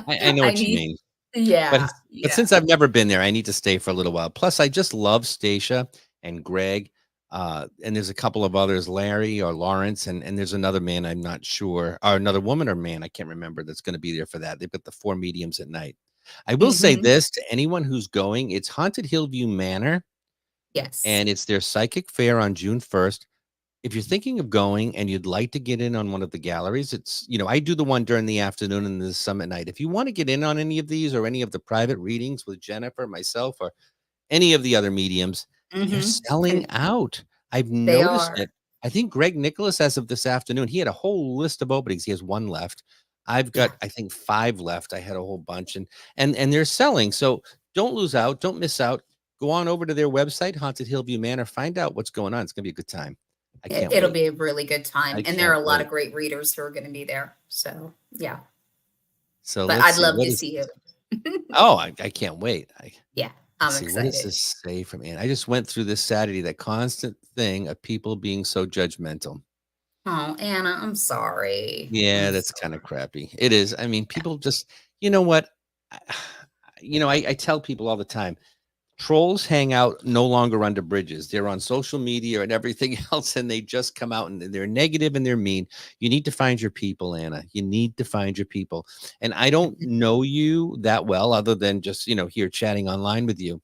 I know what you mean. Yeah. But since I've never been there, I need to stay for a little while. Plus, I just love Stacia and Greg. And there's a couple of others, Larry or Lawrence, and there's another man, I'm not sure, or another woman or man, I can't remember, that's going to be there for that. They've got the 4 mediums at night. I will say this to anyone who's going, it's Haunted Hillview Manor. Yes. And it's their psychic fair on June 1st. If you're thinking of going and you'd like to get in on one of the galleries, it's, I do the one during the afternoon and the some at night. If you want to get in on any of these or any of the private readings with Jennifer, myself, or any of the other mediums, they're selling out. I've noticed it. I think Greg Nicholas, as of this afternoon, he had a whole list of openings. He has 1 left. I've got, I think, 5 left. I had a whole bunch and they're selling. So don't lose out. Don't miss out. Go on over to their website, Haunted Hillview Manor. Find out what's going on. It's going to be a good time. I can't wait. It'll be a really good time. And there are a lot of great readers who are going to be there. So, yeah. So, but I'd love to see you. Oh, I can't wait. I'm excited. What does this say from Anne? I just went through this Saturday, that constant thing of people being so judgmental. Oh, Anna, I'm sorry. Yeah, that's kind of crappy. It is. I mean, people just, you know what? I tell people all the time, trolls hang out no longer under bridges. They're on social media and everything else, and they just come out and they're negative and they're mean. You need to find your people, Anna. You need to find your people. And I don't know you that well other than just, here chatting online with you.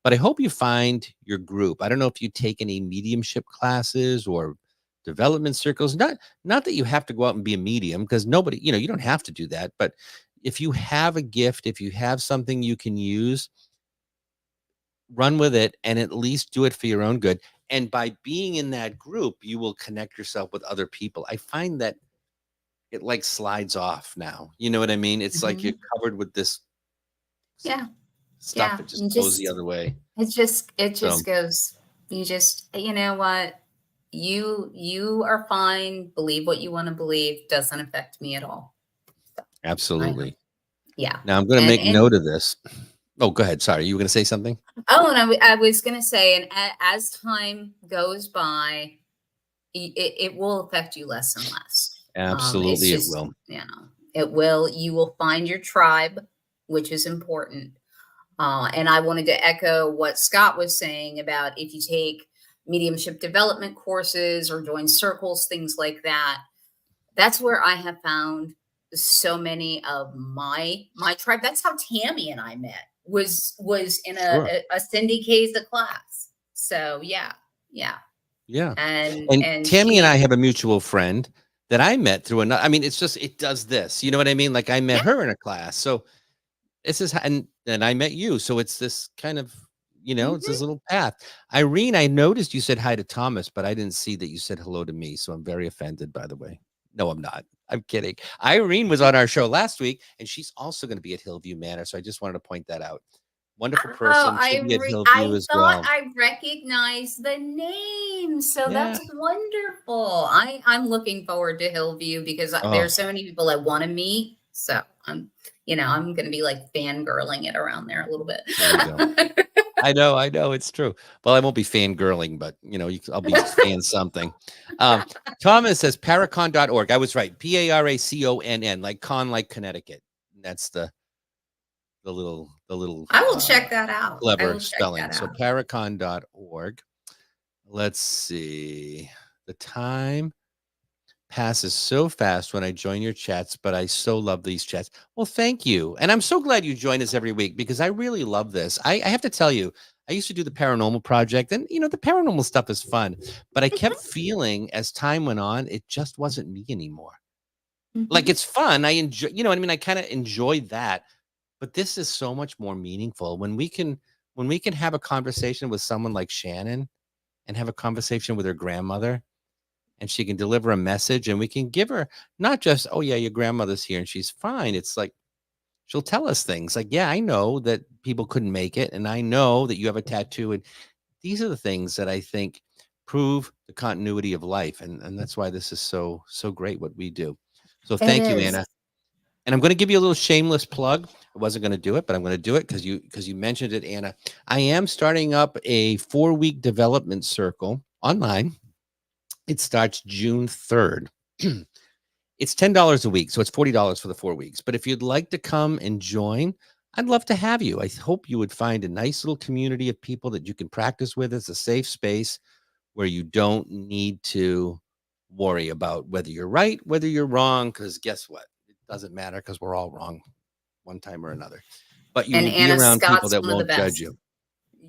But I hope you find your group. I don't know if you take any mediumship classes or development circles. Not that you have to go out and be a medium, because nobody, you don't have to do that. But if you have a gift, if you have something you can use, run with it and at least do it for your own good. And by being in that group, you will connect yourself with other people. I find that it like slides off now. You know what I mean? It's like you're covered with this stuff that just goes the other way. It just goes, you know what? You are fine. Believe what you want to believe. Doesn't affect me at all. So, absolutely. Yeah. Now I'm going to make note of this. Oh, go ahead. Sorry. You were going to say something? Oh, and I was going to say, and as time goes by, it will affect you less and less. Absolutely, it will. It will. You will find your tribe, which is important. And I wanted to echo what Scott was saying about if you take mediumship development courses or join circles, things like that. That's where I have found so many of my tribe. That's how Tammy and I met. Was in a Cindy Kay's class. So yeah, yeah. Yeah. And And Tammy and I she, have a mutual friend that I met through another. I mean, it's just, it does this. You know what I mean? Like I met yeah. her in a class. So this is, and I met you. So it's this kind of, it's Mhm. this little path. Irene, I noticed you said hi to Thomas, but I didn't see that you said hello to me. So I'm very offended, by the way. No, I'm not. I'm kidding. Irene was on our show last week, and she's also going to be at Hillview Manor. So I just wanted to point that out. Wonderful Oh, person. She'll be at Hillview I as thought well. I recognized the name, so Yeah. that's wonderful. I'm looking forward to Hillview because Oh, there's so many people I want to meet. So I'm going to be like fangirling it around there a little bit. there you go. I know, it's true. Well, I won't be fangirling, but I'll be fan something. Thomas says paracon.org. I was right. PARACONN, like con, like Connecticut. That's the little I will check that out. I clever will check spelling. that So out. paracon.org. Let's see. The time passes so fast when I join your chats, but I so love these chats. Well, thank you. And I'm so glad you join us every week because I really love this. I have to tell you, I used to do the paranormal project, and the paranormal stuff is fun, but I kept feeling as time went on, it just wasn't me anymore. Like Mhm. it's fun. I enjoy, you know what I mean? I kind of enjoy that, but this is so much more meaningful when we can have a conversation with someone like Shannon and have a conversation with her grandmother, and she can deliver a message, and we can give her not just, oh yeah, your grandmother's here and she's fine. It's like she'll tell us things like, yeah, I know that people couldn't make it, and I know that you have a tattoo, and these are the things that I think prove the continuity of life, and that's why this is so great what we do. So It thank you, is. Anna. And I'm going to give you a little shameless plug. I wasn't going to do it, but I'm going to do it because you mentioned it, Anna. I am starting up a 4-week development circle online. It starts June 3rd. It's $10 a week, so it's $40 for the 4 weeks. But if you'd like to come and join, I'd love to have you. I hope you would find a nice little community of people that you can practice with. It's a safe space where you don't need to worry about whether you're right, whether you're wrong, because guess what? It doesn't matter because we're all wrong one time or another. But you And will be Anna around people Scott's that one of the won't judge best. you.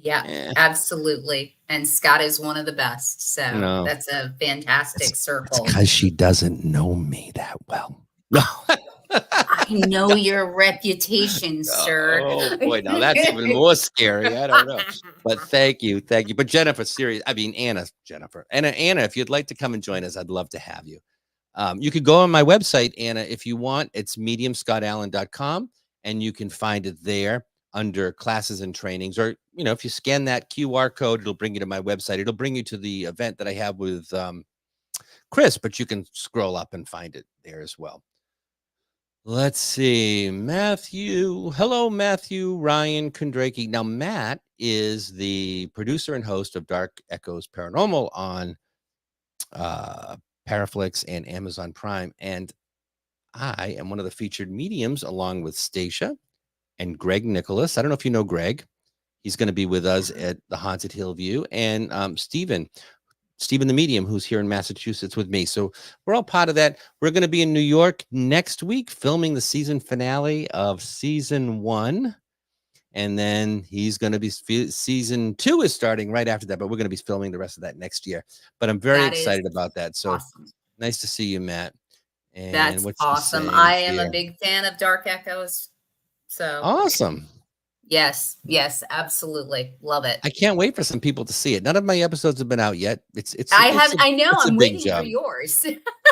Yeah, Eh, absolutely. And Scott is one of the best. So no, that's a it's fantastic circle. because she doesn't know me that well. No. I know your reputation, sir. Oh boy, now that's even more scary. I don't know. But thank you. But Jennifer, serious. I mean, Jennifer. Anna, if you'd like to come and join us, I'd love to have you. You could go on my website, Anna, if you want. It's mediumscottallen.com, and you can find it there under classes and trainings. Or, if you scan that QR code, it'll bring you to my website. It'll bring you to the event that I have with Chris, but you can scroll up and find it there as well. Let's see. Matthew. Hello, Matthew Ryan Kondraki. Now, Matt is the producer and host of Dark Echoes Paranormal on Paraflix and Amazon Prime. And I am one of the featured mediums along with Stacia and Greg Nicholas. I don't know if you know Greg. He's going to be with us at the Haunted Hillview. And Stephen the Medium, who's here in Massachusetts with me. So we're all part of that. We're going to be in New York next week filming the season finale of season 1. And then he's going to be season 2 is starting right after that, but we're going to be filming the rest of that next year. But I'm very That is excited about that. So awesome. nice to see you, Matt. And That's what's he awesome. saying I am a here? big fan of Dark Echoes. So Awesome. yes, absolutely. Love it. I can't wait for some people to see it. None of my episodes have been out yet. I know. It's a I'm big waiting job. for yours.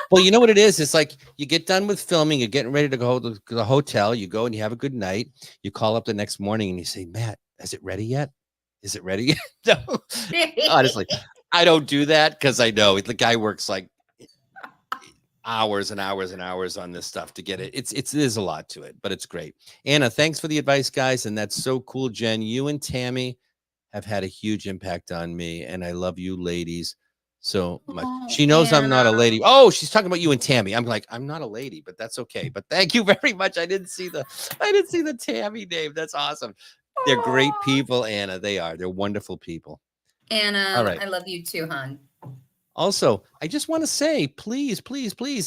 Well, you know what it is? It's like you get done with filming, you're getting ready to go to the hotel, you go and you have a good night. You call up the next morning and you say, Matt, is it ready yet? Is it ready yet? No, honestly, I don't do that because I know the guy works like hours and hours and hours on this stuff to get it. There's a lot to it, but it's great. Anna, thanks for the advice, guys. And that's so cool, Jen. You and Tammy have had a huge impact on me, and I love you ladies so much. Oh, She knows I'm not a Anna. lady. Oh, she's talking about you and Tammy. I'm like, I'm not a lady, but that's okay. But thank you very much. I didn't see the Tammy name. That's awesome. They're great people, Anna. They're wonderful people. Anna, All right. I love you too, hon. Also, I just want to say, please,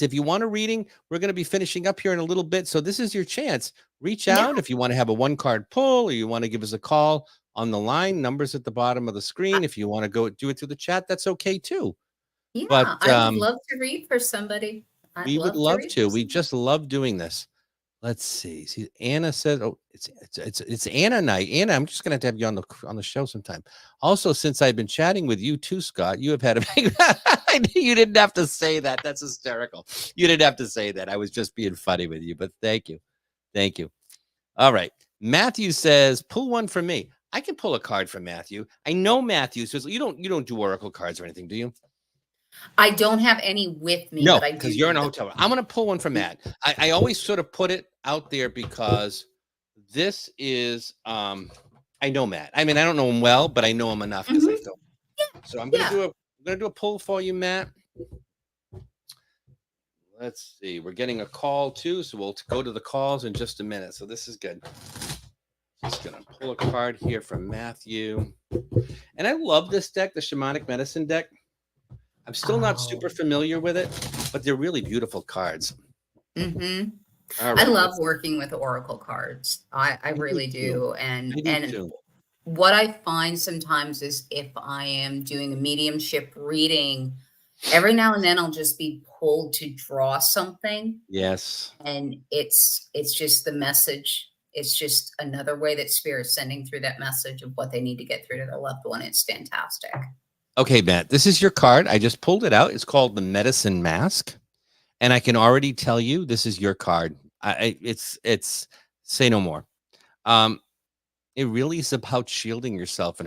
if you want a reading, we're going to be finishing up here in a little bit. So this is your chance. Reach out if you want to have a 1-card pull or you want to give us a call on the line. Numbers at the bottom of the screen. If you want to go do it through the chat, that's okay too. Yeah, But I would love to read for somebody. I'd we would love to love read to. for We somebody. just love doing this. Let's see. See, Anna says, "Oh, it's Anna night." Anna, I'm just gonna have to have you on the show sometime. Also, since I've been chatting with you too, Scott, you have had a big. You didn't have to say that. That's hysterical. You didn't have to say that. I was just being funny with you. But thank you, thank you. All right. Matthew says, "Pull one for me." I can pull a card for Matthew. I know Matthew says you don't do oracle cards or anything, do you? I don't have any with me, No, but I do. because you're in a do hotel room. I'm going to pull one for Matt. I always sort of put it out there because this is, I know Matt. I mean, I don't know him well, but I know him enough because I Mhm. feel. So I'm going to Yeah. do a pull for you, Matt. Let's see. We're getting a call too, so we'll go to the calls in just a minute. So this is good. Just going to pull a card here from Matthew. And I love this deck, the Shamanic Medicine deck. I'm still not super familiar with it, but they're really beautiful cards. Mm-hmm. All I right. love working with oracle cards. I really do. I do And too. what I find sometimes is if I am doing a mediumship reading, every now and then I'll just be pulled to draw something. Yes. And it's just the message. It's just another way that Spirit's sending through that message of what they need to get through to their loved one. It's fantastic. Okay, Matt, this is your card. I just pulled it out. It's called the Medicine Mask. And I can already tell you this is your card. It's say no more. It really is about shielding yourself in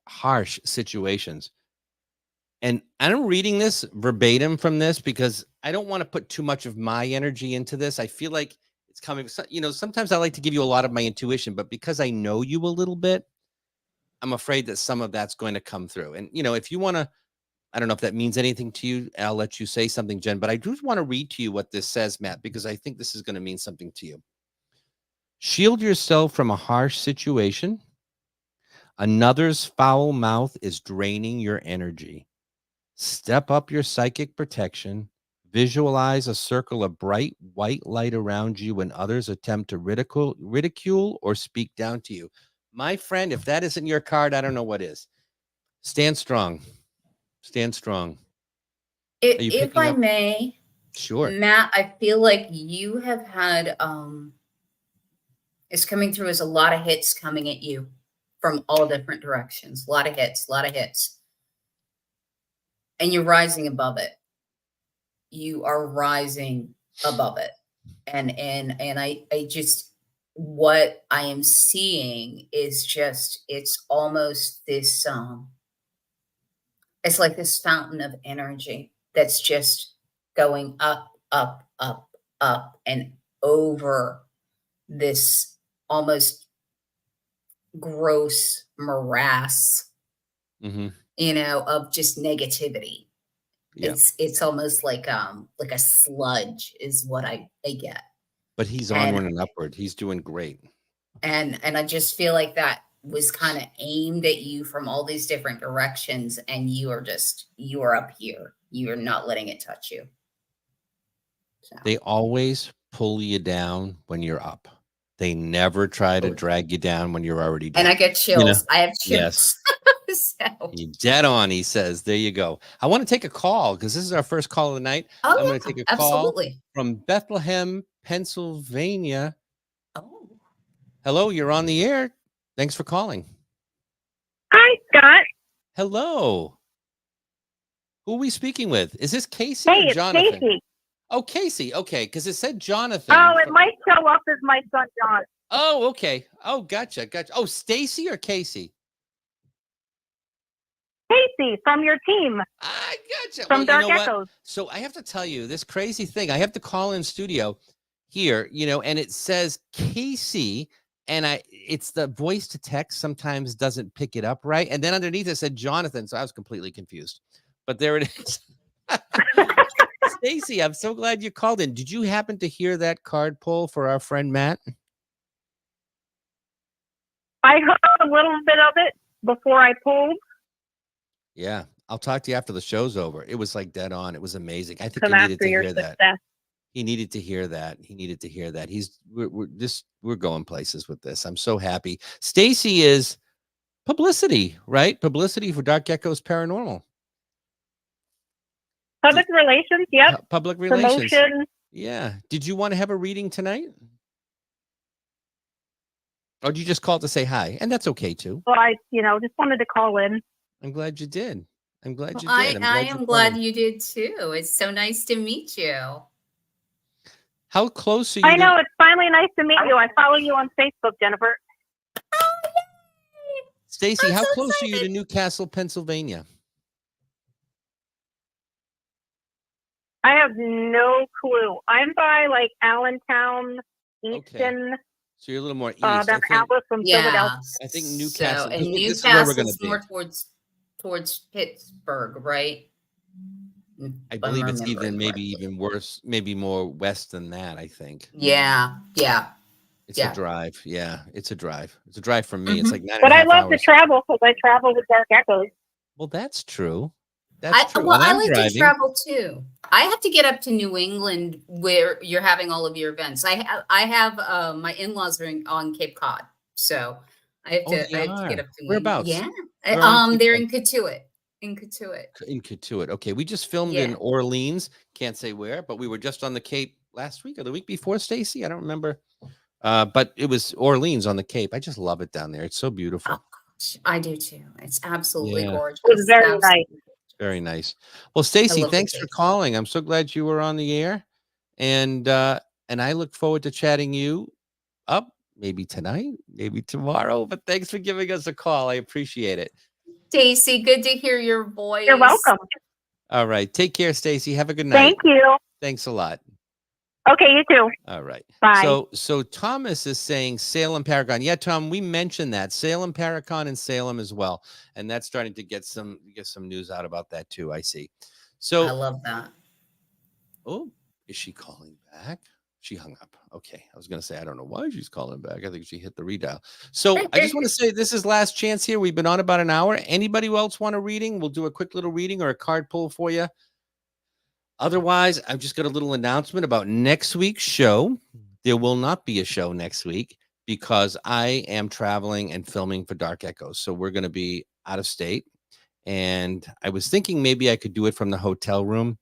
harsh situations. And I'm reading this verbatim from this because I don't want to put too much of my energy into this. I feel like it's coming, sometimes I like to give you a lot of my intuition, but because I know you a little bit, I'm afraid that some of that's going to come through. And, if you want to, I don't know if that means anything to you. I'll let you say something, Jen, but I do want to read to you what this says, Matt, because I think this is going to mean something to you. Shield yourself from a harsh situation. Another's foul mouth is draining your energy. Step up your psychic protection. Visualize a circle of bright white light around you when others attempt to ridicule or speak down to you. My friend, if that isn't your card, I don't know what is. Stand strong. Stand strong. If I may, sure, Matt, I feel like you have had it's coming through as a lot of hits coming at you from all different directions. A lot of hits. And you're rising above it. You are rising above it. And I just, what I am seeing is just, it's almost this it's like this fountain of energy that's just going up, up, up, up, and over this almost gross morass, of just negativity. Yeah. It's almost like a sludge is what I get. But he's onward and upward. He's doing great. And I just feel like that was kind of aimed at you from all these different directions, and you are up here. You are not letting it touch you. So. They always pull you down when you're up. They never try to drag you down when you're already down. And I get chills. I have chills. Yes. You're dead on, he says. There you go. I want to take a call because this is our first call of the night. Oh, I'm going to take a call from Bethlehem, Pennsylvania. Oh. Hello, you're on the air. Thanks for calling. Hi, Scott. Hello. Who are we speaking with? Is this Casey or Jonathan? It's Casey. Oh, Casey. Okay, because it said Jonathan. Oh, it might show up as my son, John. Oh, okay. Oh, gotcha. Oh, Stacy or Casey? Casey from your team. I gotcha. From Dark Echoes. So I have to tell you this crazy thing. I have to call in studio here, and it says Casey, and it's the voice to text sometimes doesn't pick it up right. And then underneath it said Jonathan. So I was completely confused. But there it is. Stacy, I'm so glad you called in. Did you happen to hear that card pull for our friend Matt? I heard a little bit of it before I pulled. Yeah, I'll talk to you after the show's over. It was like dead on. It was amazing. I think he needed to hear that. He needed to hear that. We're going places with this. I'm so happy. Stacy is publicity, right? Publicity for Dark Echoes Paranormal. Public relations, yep. Public relations. Promotion. Yeah. Did you want to have a reading tonight? Or did you just call to say hi? And that's okay too. Well, I, just wanted to call in. I'm glad you did. I'm glad Well, you did. I am glad you did too. It's so nice to meet you. How close are you? I know, it's finally nice to meet you. I follow you on Facebook, Jennifer. Oh, yay! Stacy, I'm how so close are you to excited. Newcastle, Pennsylvania? I have no clue. I'm by like Allentown, Easton. So you're a little more east. Then Alice from Philadelphia. I think Newcastle. So, and this is where we're going Newcastle's to be. more towards Pittsburgh, right? I believe it's even worse, maybe more west than that, I think. Yeah. It's a drive. Yeah, it's a drive. It's a drive from me. Mm-hmm. It's like 9.5 But I love hours. to travel because I travel with Dark Echoes. Well, that's true. That's true. Well, I like to travel too. I have to get up to New England where you're having all of your events. I have my in-laws are on Cape Cod, so I have to get up to Whereabouts? Yeah, Where they're in Katuitt. In Katuitt. Okay, we just filmed in Orleans. Can't say where, but we were just on the Cape last week or the week before, Stacy. I don't remember. But it was Orleans on the Cape. I just love it down there. It's so beautiful. Oh, gosh, I do too. It's absolutely gorgeous. It was very nice. Very nice. Well, Stacy, thanks for calling. I'm so glad you were on the air, and I look forward to chatting you up maybe tonight, maybe tomorrow. But thanks for giving us a call. I appreciate it. Stacy, good to hear your voice. You're welcome. All right. Take care, Stacy. Have a good night. Thank you. Thanks a lot. Okay, you too. All right. Bye. So Thomas is saying Salem Paragon. Yeah, Tom, we mentioned that. Salem Paragon and Salem as well. And that's starting to get some news out about that too, I see. So I love that. Oh, is she calling back? She hung up. Okay. I was going to say, I don't know why she's calling back. I think she hit the redial. So I just want to say this is last chance here. We've been on about an hour. Anybody else want a reading? We'll do a quick little reading or a card pull for you. Otherwise, I've just got a little announcement about next week's show. There will not be a show next week because I am traveling and filming for Dark Echoes. So we're going to be out of state. And I was thinking maybe I could do it from the hotel room.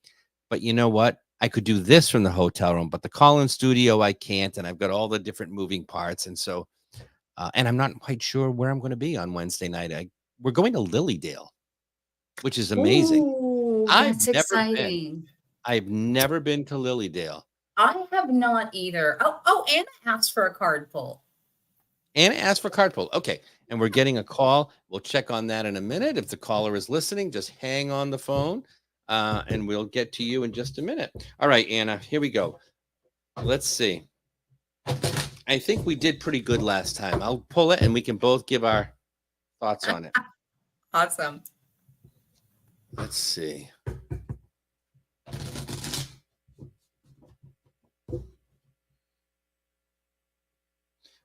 But you know what? I could do this from the hotel room, but the call-in studio, I can't. And I've got all the different moving parts. And so, and I'm not quite sure where I'm going to be on Wednesday night. We're going to Lilydale, which is amazing. Ooh, that's exciting. I've never been to Lilydale. I have not either. Oh, Anna asked for a card pull. Anna asked for card pull. Okay. And we're getting a call. We'll check on that in a minute. If the caller is listening, just hang on the phone. And we'll get to you in just a minute. All right, Anna, here we go. Let's see. I think we did pretty good last time. I'll pull it and we can both give our thoughts on it. Awesome. Let's see.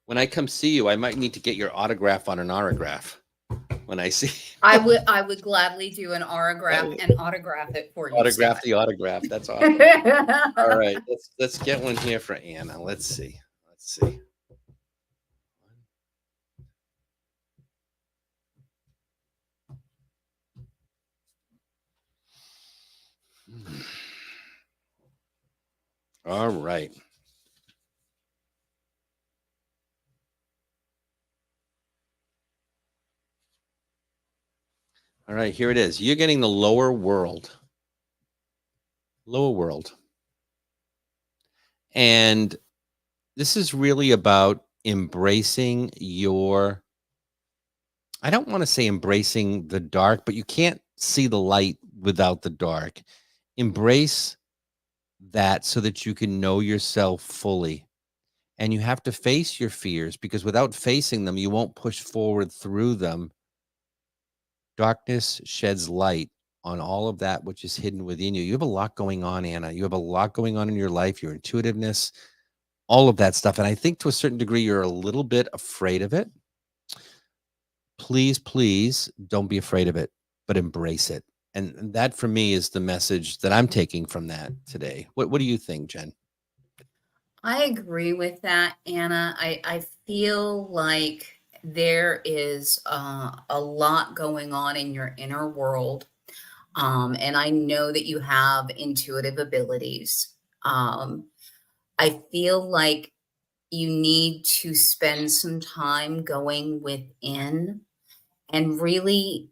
When I come see you, I might need to get your autograph on an Auragraph. When I see, I would gladly do an Auragraph and autograph it for you. Autograph the autograph. That's awesome. All right, let's get one here for Anna. Let's see. All right. All right, here it is. You're getting the lower world. Lower world. And this is really about embracing your, I don't want to say embracing the dark, but you can't see the light without the dark. Embrace that so that you can know yourself fully. And you have to face your fears because without facing them, you won't push forward through them. Darkness sheds light on all of that which is hidden within you. You have a lot going on, Anna. You have a lot going on in your life, your intuitiveness, all of that stuff. And I think to a certain degree, you're a little bit afraid of it. Please, please don't be afraid of it, but embrace it. And that for me is the message that I'm taking from that today. What do you think, Jen? I agree with that, Anna. I feel like there is a lot going on in your inner world. And I know that you have intuitive abilities. I feel like you need to spend some time going within and really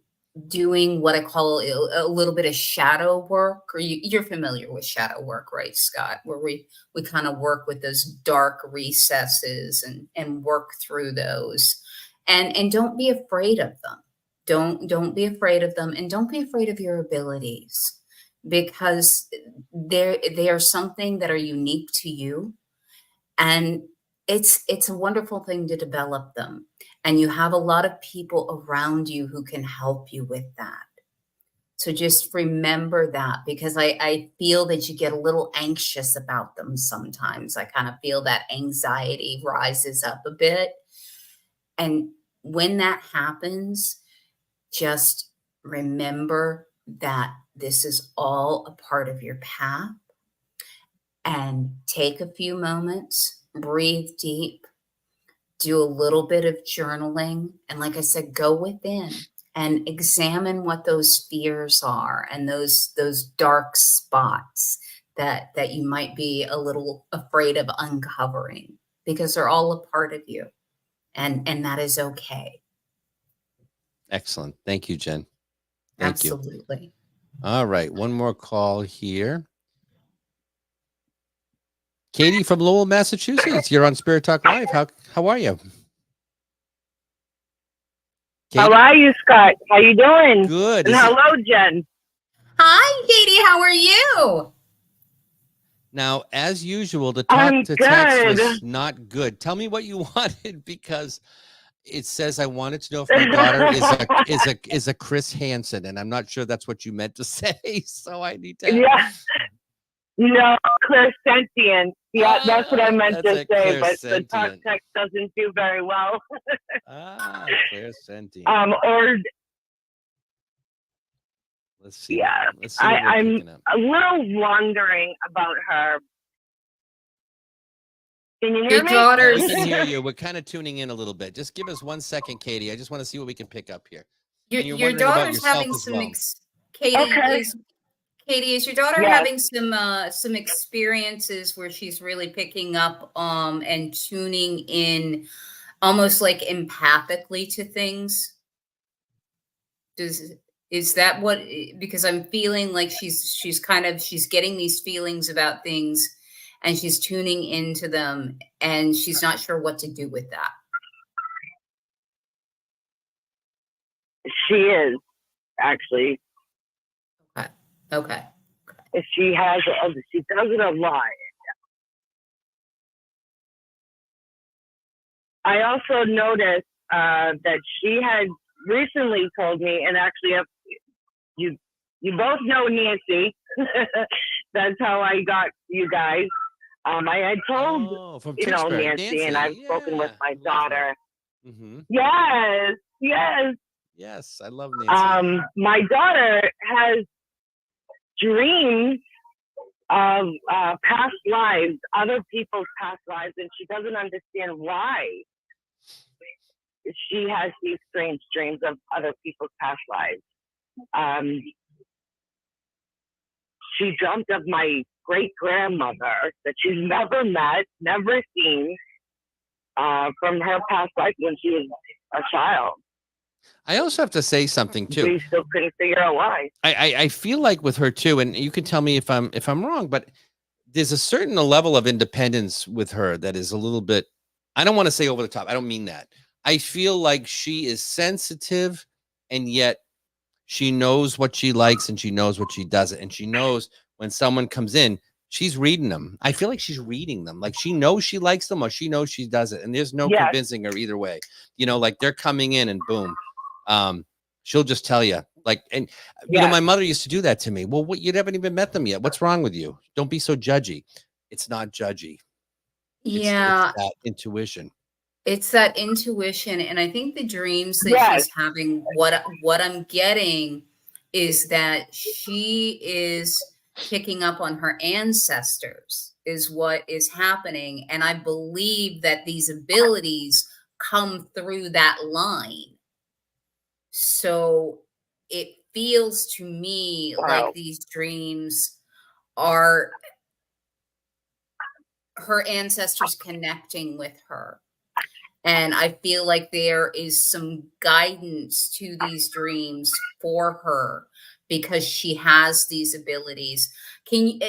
doing what I call a little bit of shadow work, or you're familiar with shadow work, right, Scott? Where we kind of work with those dark recesses and work through those, and don't be afraid of them. Don't be afraid of them, and don't be afraid of your abilities, because they are something that are unique to you, and it's a wonderful thing to develop them. And you have a lot of people around you who can help you with that. So just remember that, because I feel that you get a little anxious about them sometimes. I kind of feel that anxiety rises up a bit. And when that happens, just remember that this is all a part of your path, and take a few moments, breathe deep, do a little bit of journaling. And like I said, go within and examine what those fears are, and those dark spots that you might be a little afraid of uncovering, because they're all a part of you. And that is okay. Excellent. Thank you, Jen. Thank you. Absolutely. All right. One more call here. Katie from Lowell, Massachusetts. You're on Spirit Talk Live. How are you? Katie? How are you, Scott? How you doing? Good. And hello, Jen. Hi, Katie. How are you? Now, as usual, the I'm talk to text good. was not good. Tell me what you wanted, because it says I wanted to know if my daughter is a Chris Hansen, and I'm not sure that's what you meant to say. So I need to. Yeah. No, clairsentient. Yeah, that's what I meant to say, but the talk text doesn't do very well. Clairsentient. Or let's see. Yeah, let's see I'm a little wondering about her. Can you hear me? We can hear you. We're kind of tuning in a little bit. Just give us 1 second, Katie. I just want to see what we can pick up here. Your daughter's having some Katie, is your daughter having some experiences where she's really picking up and tuning in almost like empathically to things? Is that what, because I'm feeling like she's getting these feelings about things, and she's tuning into them, and she's not sure what to do with that. She is, actually. Okay. She does it a lot. I also noticed that she had recently told me, and actually, you both know Nancy. That's how I got you guys. I had told Nancy, and I've spoken with my daughter. Mm-hmm. Yes, I love Nancy. My daughter has dreams of past lives, other people's past lives, and she doesn't understand why she has these strange dreams of other people's past lives. She dreamt of my great-grandmother that she's never met, never seen, from her past life when she was a child. I also have to say something too. We still couldn't figure out why. I feel like with her too, and you can tell me if I'm wrong, but there's a certain level of independence with her that is a little bit, I don't want to say over the top. I don't mean that. I feel like she is sensitive, and yet she knows what she likes and she knows what she doesn't. And she knows when someone comes in, she's reading them. I feel like she's reading them. Like she knows she likes them or she knows she doesn't. And there's no convincing her either way. Like they're coming in and boom. She'll just tell you. Like, and you know, my mother used to do that to me. Well, you haven't even met them yet. What's wrong with you? Don't be so judgy. It's not judgy. It's that intuition. It's that intuition. And I think the dreams that she's having, what I'm getting is that she is picking up on her ancestors is what is happening. And I believe that these abilities come through that line. So it feels to me like these dreams are her ancestors connecting with her. And I feel like there is some guidance to these dreams for her because she has these abilities. Can you,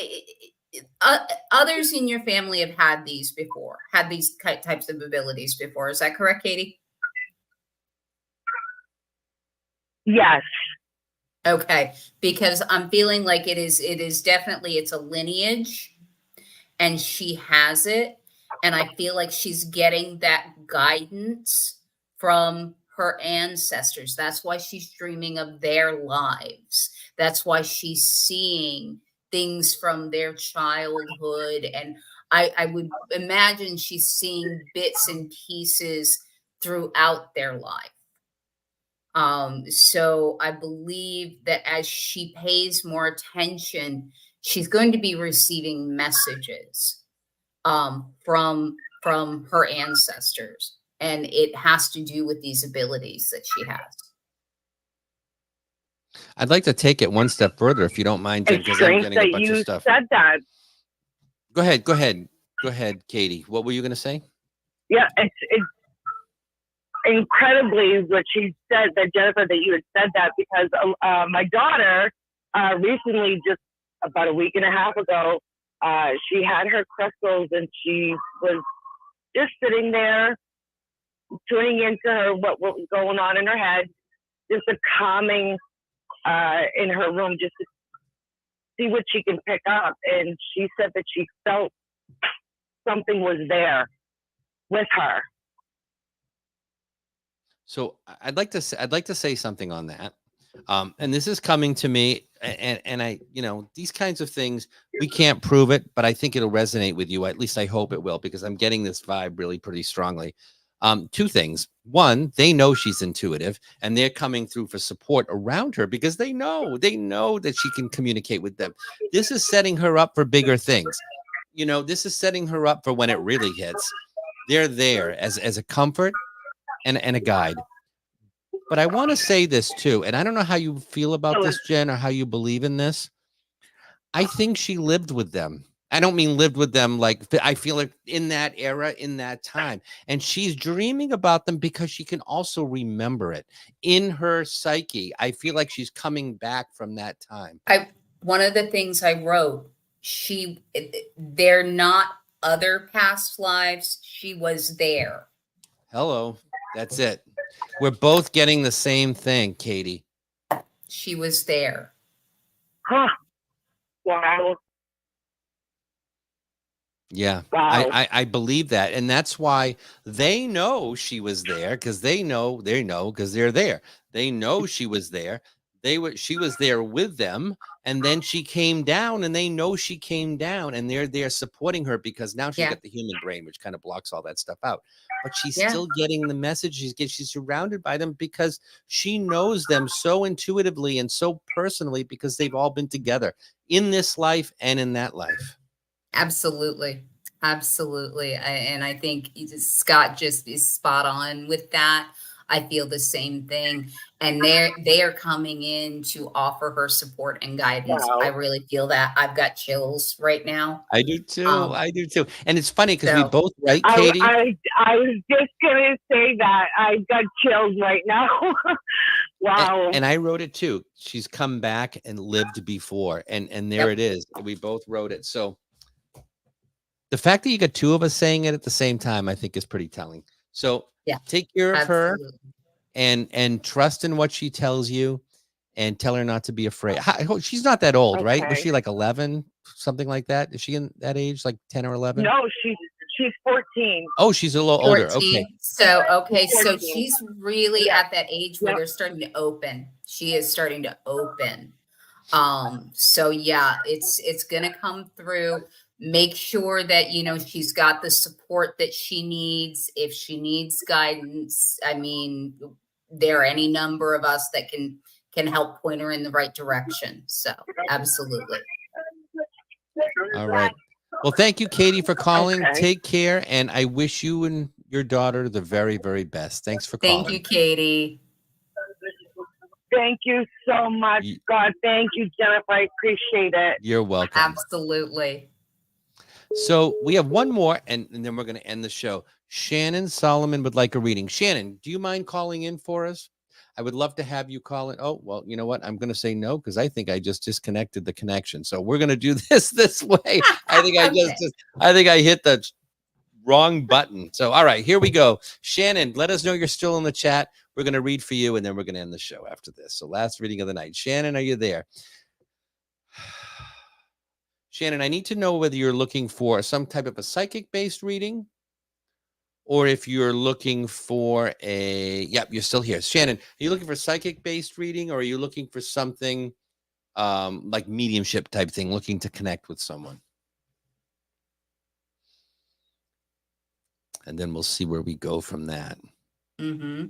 others in your family have had these before, had these types of abilities before. Is that correct, Katie? Yes. Okay. Because I'm feeling like it is definitely, it's a lineage and she has it. And I feel like she's getting that guidance from her ancestors. That's why she's dreaming of their lives. That's why she's seeing things from their childhood. And I would imagine she's seeing bits and pieces throughout their life. So I believe that as she pays more attention, she's going to be receiving messages from her ancestors, and it has to do with these abilities that she has. I'd like to take it one step further, if you don't mind, Jen, because I'm getting a bunch of stuff. Said that. Go ahead, Katie. What were you going to say? Yeah, it's incredibly what she said, that Jennifer, that you had said that, because my daughter recently, just about a week and a half ago, she had her crystals and she was just sitting there tuning into her, what was going on in her head, just a calming in her room, just to see what she can pick up. And she said that she felt something was there with her. So I'd like to say something on that. And this is coming to me, and I, these kinds of things, we can't prove it, but I think it'll resonate with you. At least I hope it will, because I'm getting this vibe really pretty strongly. Two things. One, they know she's intuitive, and they're coming through for support around her because they know that she can communicate with them. This is setting her up for bigger things. This is setting her up for when it really hits. They're there as a comfort and a guide. But I want to say this too, and I don't know how you feel about this, Jen, or how you believe in this. I think she lived with them. I don't mean lived with them like, I feel like in that era, in that time. And she's dreaming about them because she can also remember it in her psyche. I feel like she's coming back from that time. One of the things I wrote, they're not other past lives. She was there. Hello. That's it. We're both getting the same thing, Katie. She was there. Huh. Wow. Yeah. Wow. I believe that. And that's why they know she was there, because they know because they're there. They know she was there. She was there with them. And then she came down, and they know she came down, and they're there supporting her, because now she's got the human brain, which kind of blocks all that stuff out. But she's still getting the message. She's surrounded by them because she knows them so intuitively and so personally, because they've all been together in this life and in that life. Absolutely. Absolutely. And I think Scott just is spot on with that. I feel the same thing. And they are coming in to offer her support and guidance. Wow. I really feel that. I've got chills right now. I do too. I do too. And it's funny because we both, right, Katie? I was just going to say that. I've got chills right now. Wow. And I wrote it too. She's come back and lived before. And there it is. We both wrote it. So the fact that you got two of us saying it at the same time, I think is pretty telling. So take care of her and trust in what she tells you, and tell her not to be afraid. She's not that old, right? Was she like 11, something like that? Is she in that age, like 10 or 11? No, she's 14. Oh, she's a little older. Okay. So she's really at that age where they're starting to open. She is starting to open. So yeah, it's gonna come through. Make sure that, she's got the support that she needs. If she needs guidance, I mean, there are any number of us that can help point her in the right direction. So absolutely. All right. Well, thank you, Katie, for calling. Take care. And I wish you and your daughter the very, very best. Thanks for Thank calling. you, Katie. Thank you so much, Y- God. Thank you, Jennifer. I appreciate it. You're welcome. Absolutely. So we have one more, and then we're going to end the show. Shannon Solomon would like a reading. Shannon, do you mind calling in for us? I would love to have you call in. Oh, well, you know what? I'm going to say no because I think I just disconnected the connection. So we're going to do this way. I think Okay. I think I hit the wrong button. So, all right, here we go. Shannon, let us know you're still in the chat. We're going to read for you, and then we're going to end the show after this. So last reading of the night. Shannon, are you there? Shannon, I need to know whether you're looking for some type of a psychic-based reading or if you're looking for yep, you're still here. Shannon, are you looking for psychic-based reading or are you looking for something like mediumship type thing, looking to connect with someone? And then we'll see where we go from that. Mm-hmm.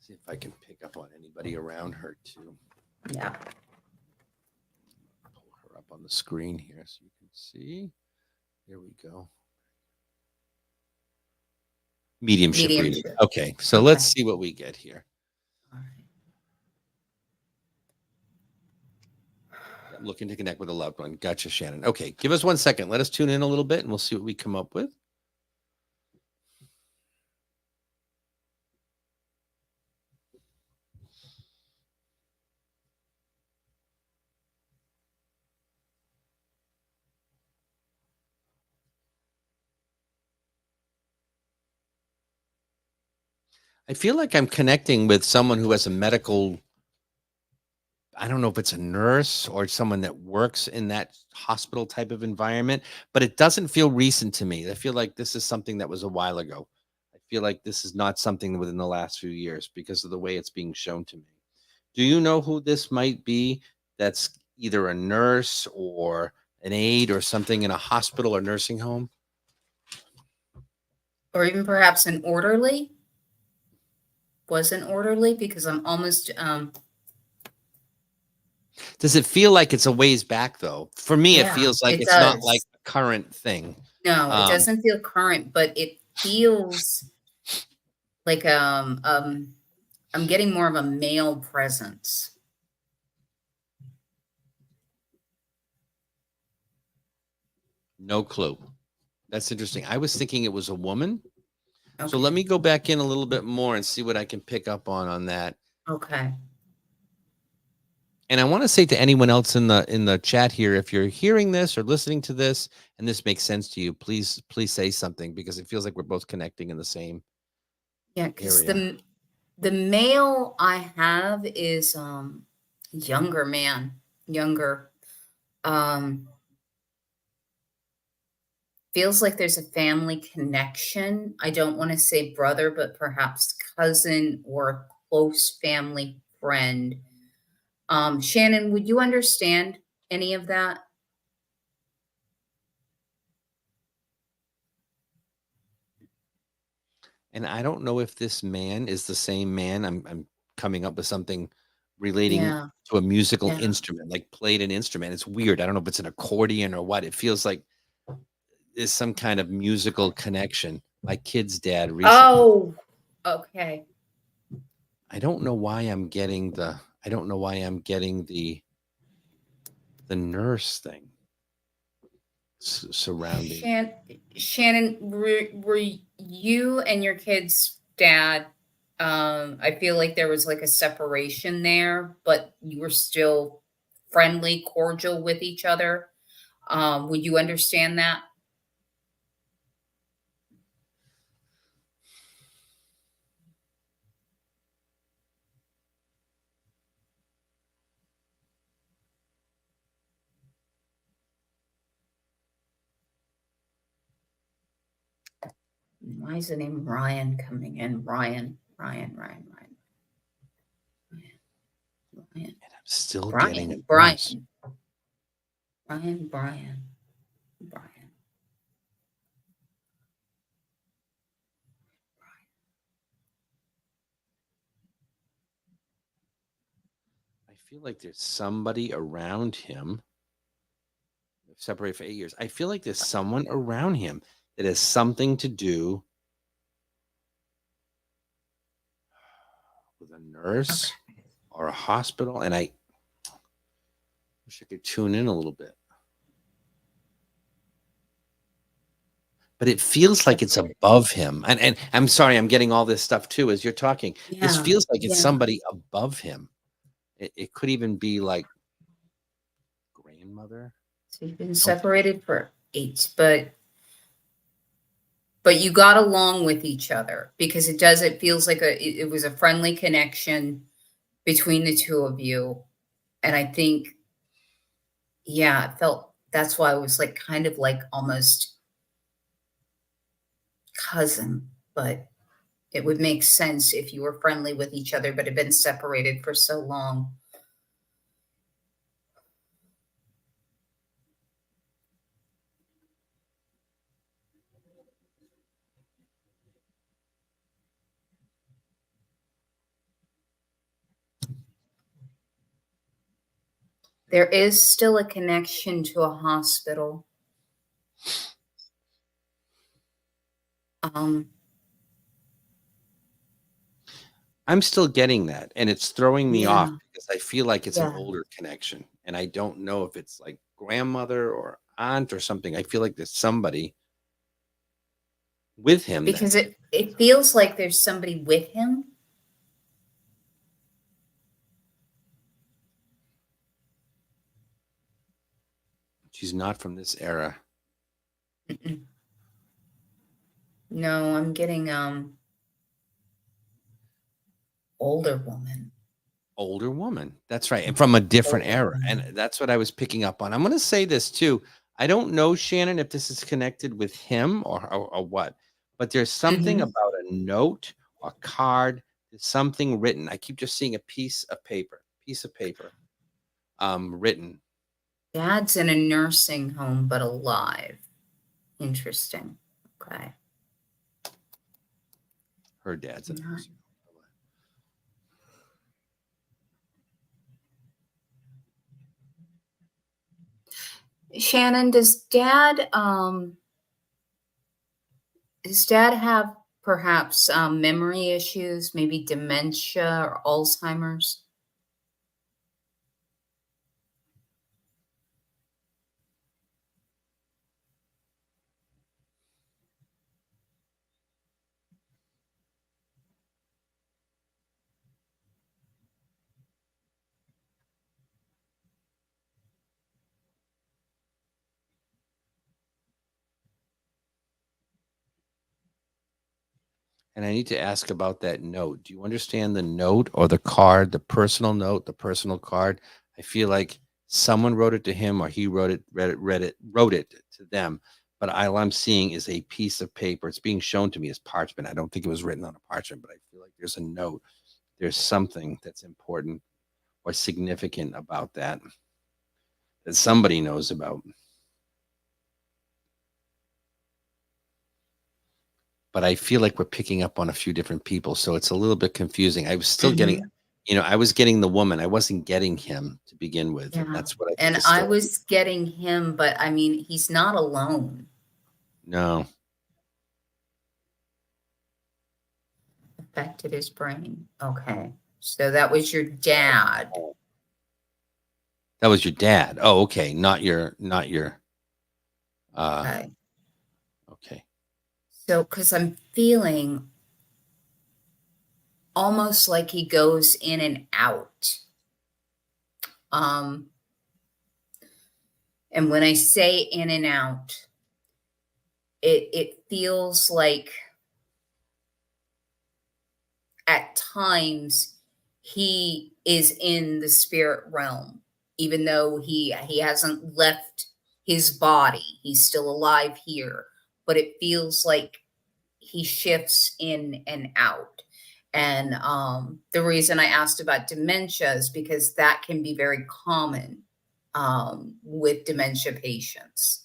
See if I can pick up on anybody around her too. Yeah. Pull her up on the screen here so you can see. Here we go. Mediumship reading. Mediumship. Okay, so Okay. let's see what we get here. All right. Looking to connect with a loved one. Gotcha, Shannon. Okay, give us 1 second. Let us tune in a little bit and we'll see what we come up with. I feel like I'm connecting with someone who has a medical, I don't know if it's a nurse or someone that works in that hospital type of environment, but it doesn't feel recent to me. I feel like this is something that was a while ago. I feel like this is not something within the last few years because of the way it's being shown to me. Do you know who this might be that's either a nurse or an aide or something in a hospital or nursing home? Or even perhaps an orderly? Was an orderly? Because I'm almost Does it feel like it's a ways back though? For me, it yeah, feels like it it's not like does. a current thing. No, it Um, doesn't feel current, but it feels like I'm getting more of a male presence. No clue. That's interesting. I was thinking it was a woman. So Okay. let me go back in a little bit more and see what I can pick up on that. Okay. And I want to say to anyone else in the chat here, if you're hearing this or listening to this and this makes sense to you, please say something because it feels like we're both connecting in the same Yeah, because area. the male I have is younger man, younger. Feels like there's a family connection. I don't want to say brother, but perhaps cousin or a close family friend. Shannon, would you understand any of that? And I don't know if this man is the same man. I'm coming up with something relating Yeah, to a musical yeah. instrument, like played an instrument. It's weird. I don't know if it's an accordion or what. It feels like there's some kind of musical connection. My kid's dad recently. Oh, okay. I don't know why I'm getting the nurse thing surrounding. Shannon, were you and your kid's dad? I feel like there was like a separation there, but you were still friendly, cordial with each other. Would you understand that? Why is the name Ryan coming in? Ryan. And I'm still getting a Brian. nurse. Brian. I feel like there's somebody around him. They've separated for 8 years. I feel like there's someone around him that has something to do with a nurse or a hospital, and I wish I could tune in a little bit. But it feels like it's above him. And I'm sorry, I'm getting all this stuff too as you're talking. This Yeah, feels like it's yeah. somebody above him. It could even be like grandmother. So you've been separated for 8, but you got along with each other, because it feels like it was a friendly connection between the two of you. And I think, yeah, it felt, that's why it was like kind of like almost cousin, but it would make sense if you were friendly with each other but had been separated for so long. There is still a connection to a hospital. I'm still getting that, and it's throwing me off Yeah. because I feel like it's an Yeah. older connection, and I don't know if it's like grandmother or aunt or something. I feel like there's somebody with him Because that's it feels like there's somebody with him. she's not from this era. Mm-mm. No, I'm getting older woman. Older woman. That's right. And from a different Older era. woman. And that's what I was picking up on. I'm going to say this too. I don't know, Shannon, if this is connected with him or what, but there's something Mhm. about a note or card. There's something written. I keep just seeing a piece of paper written. Dad's in a nursing home but alive. Interesting. Okay. Her dad's in a Not- nursing home. Shannon, does dad have perhaps memory issues, maybe dementia or Alzheimer's? And I need to ask about that note. Do you understand the note or the card, the personal note, the personal card? I feel like someone wrote it to him or he wrote it, wrote it to them. But all I'm seeing is a piece of paper. It's being shown to me as parchment. I don't think it was written on a parchment, but I feel like there's a note. There's something that's important or significant about that somebody knows about. But I feel like we're picking up on a few different people, so it's a little bit confusing. I was still getting, I was getting the woman. I wasn't getting him to begin with, and Yeah. that's what I think And is I still. was getting him, but I mean, he's not alone. No, Affected his brain. Okay. So that was your dad. that was your dad. Oh, okay, not your. Okay. Okay, So, because I'm feeling almost like he goes in and out. Um, and when I say in and out, it feels like at times he is in the spirit realm, even though he hasn't left his body. He's still alive here, but it feels like he shifts in and out. And the reason I asked about dementia is because that can be very common with dementia patients.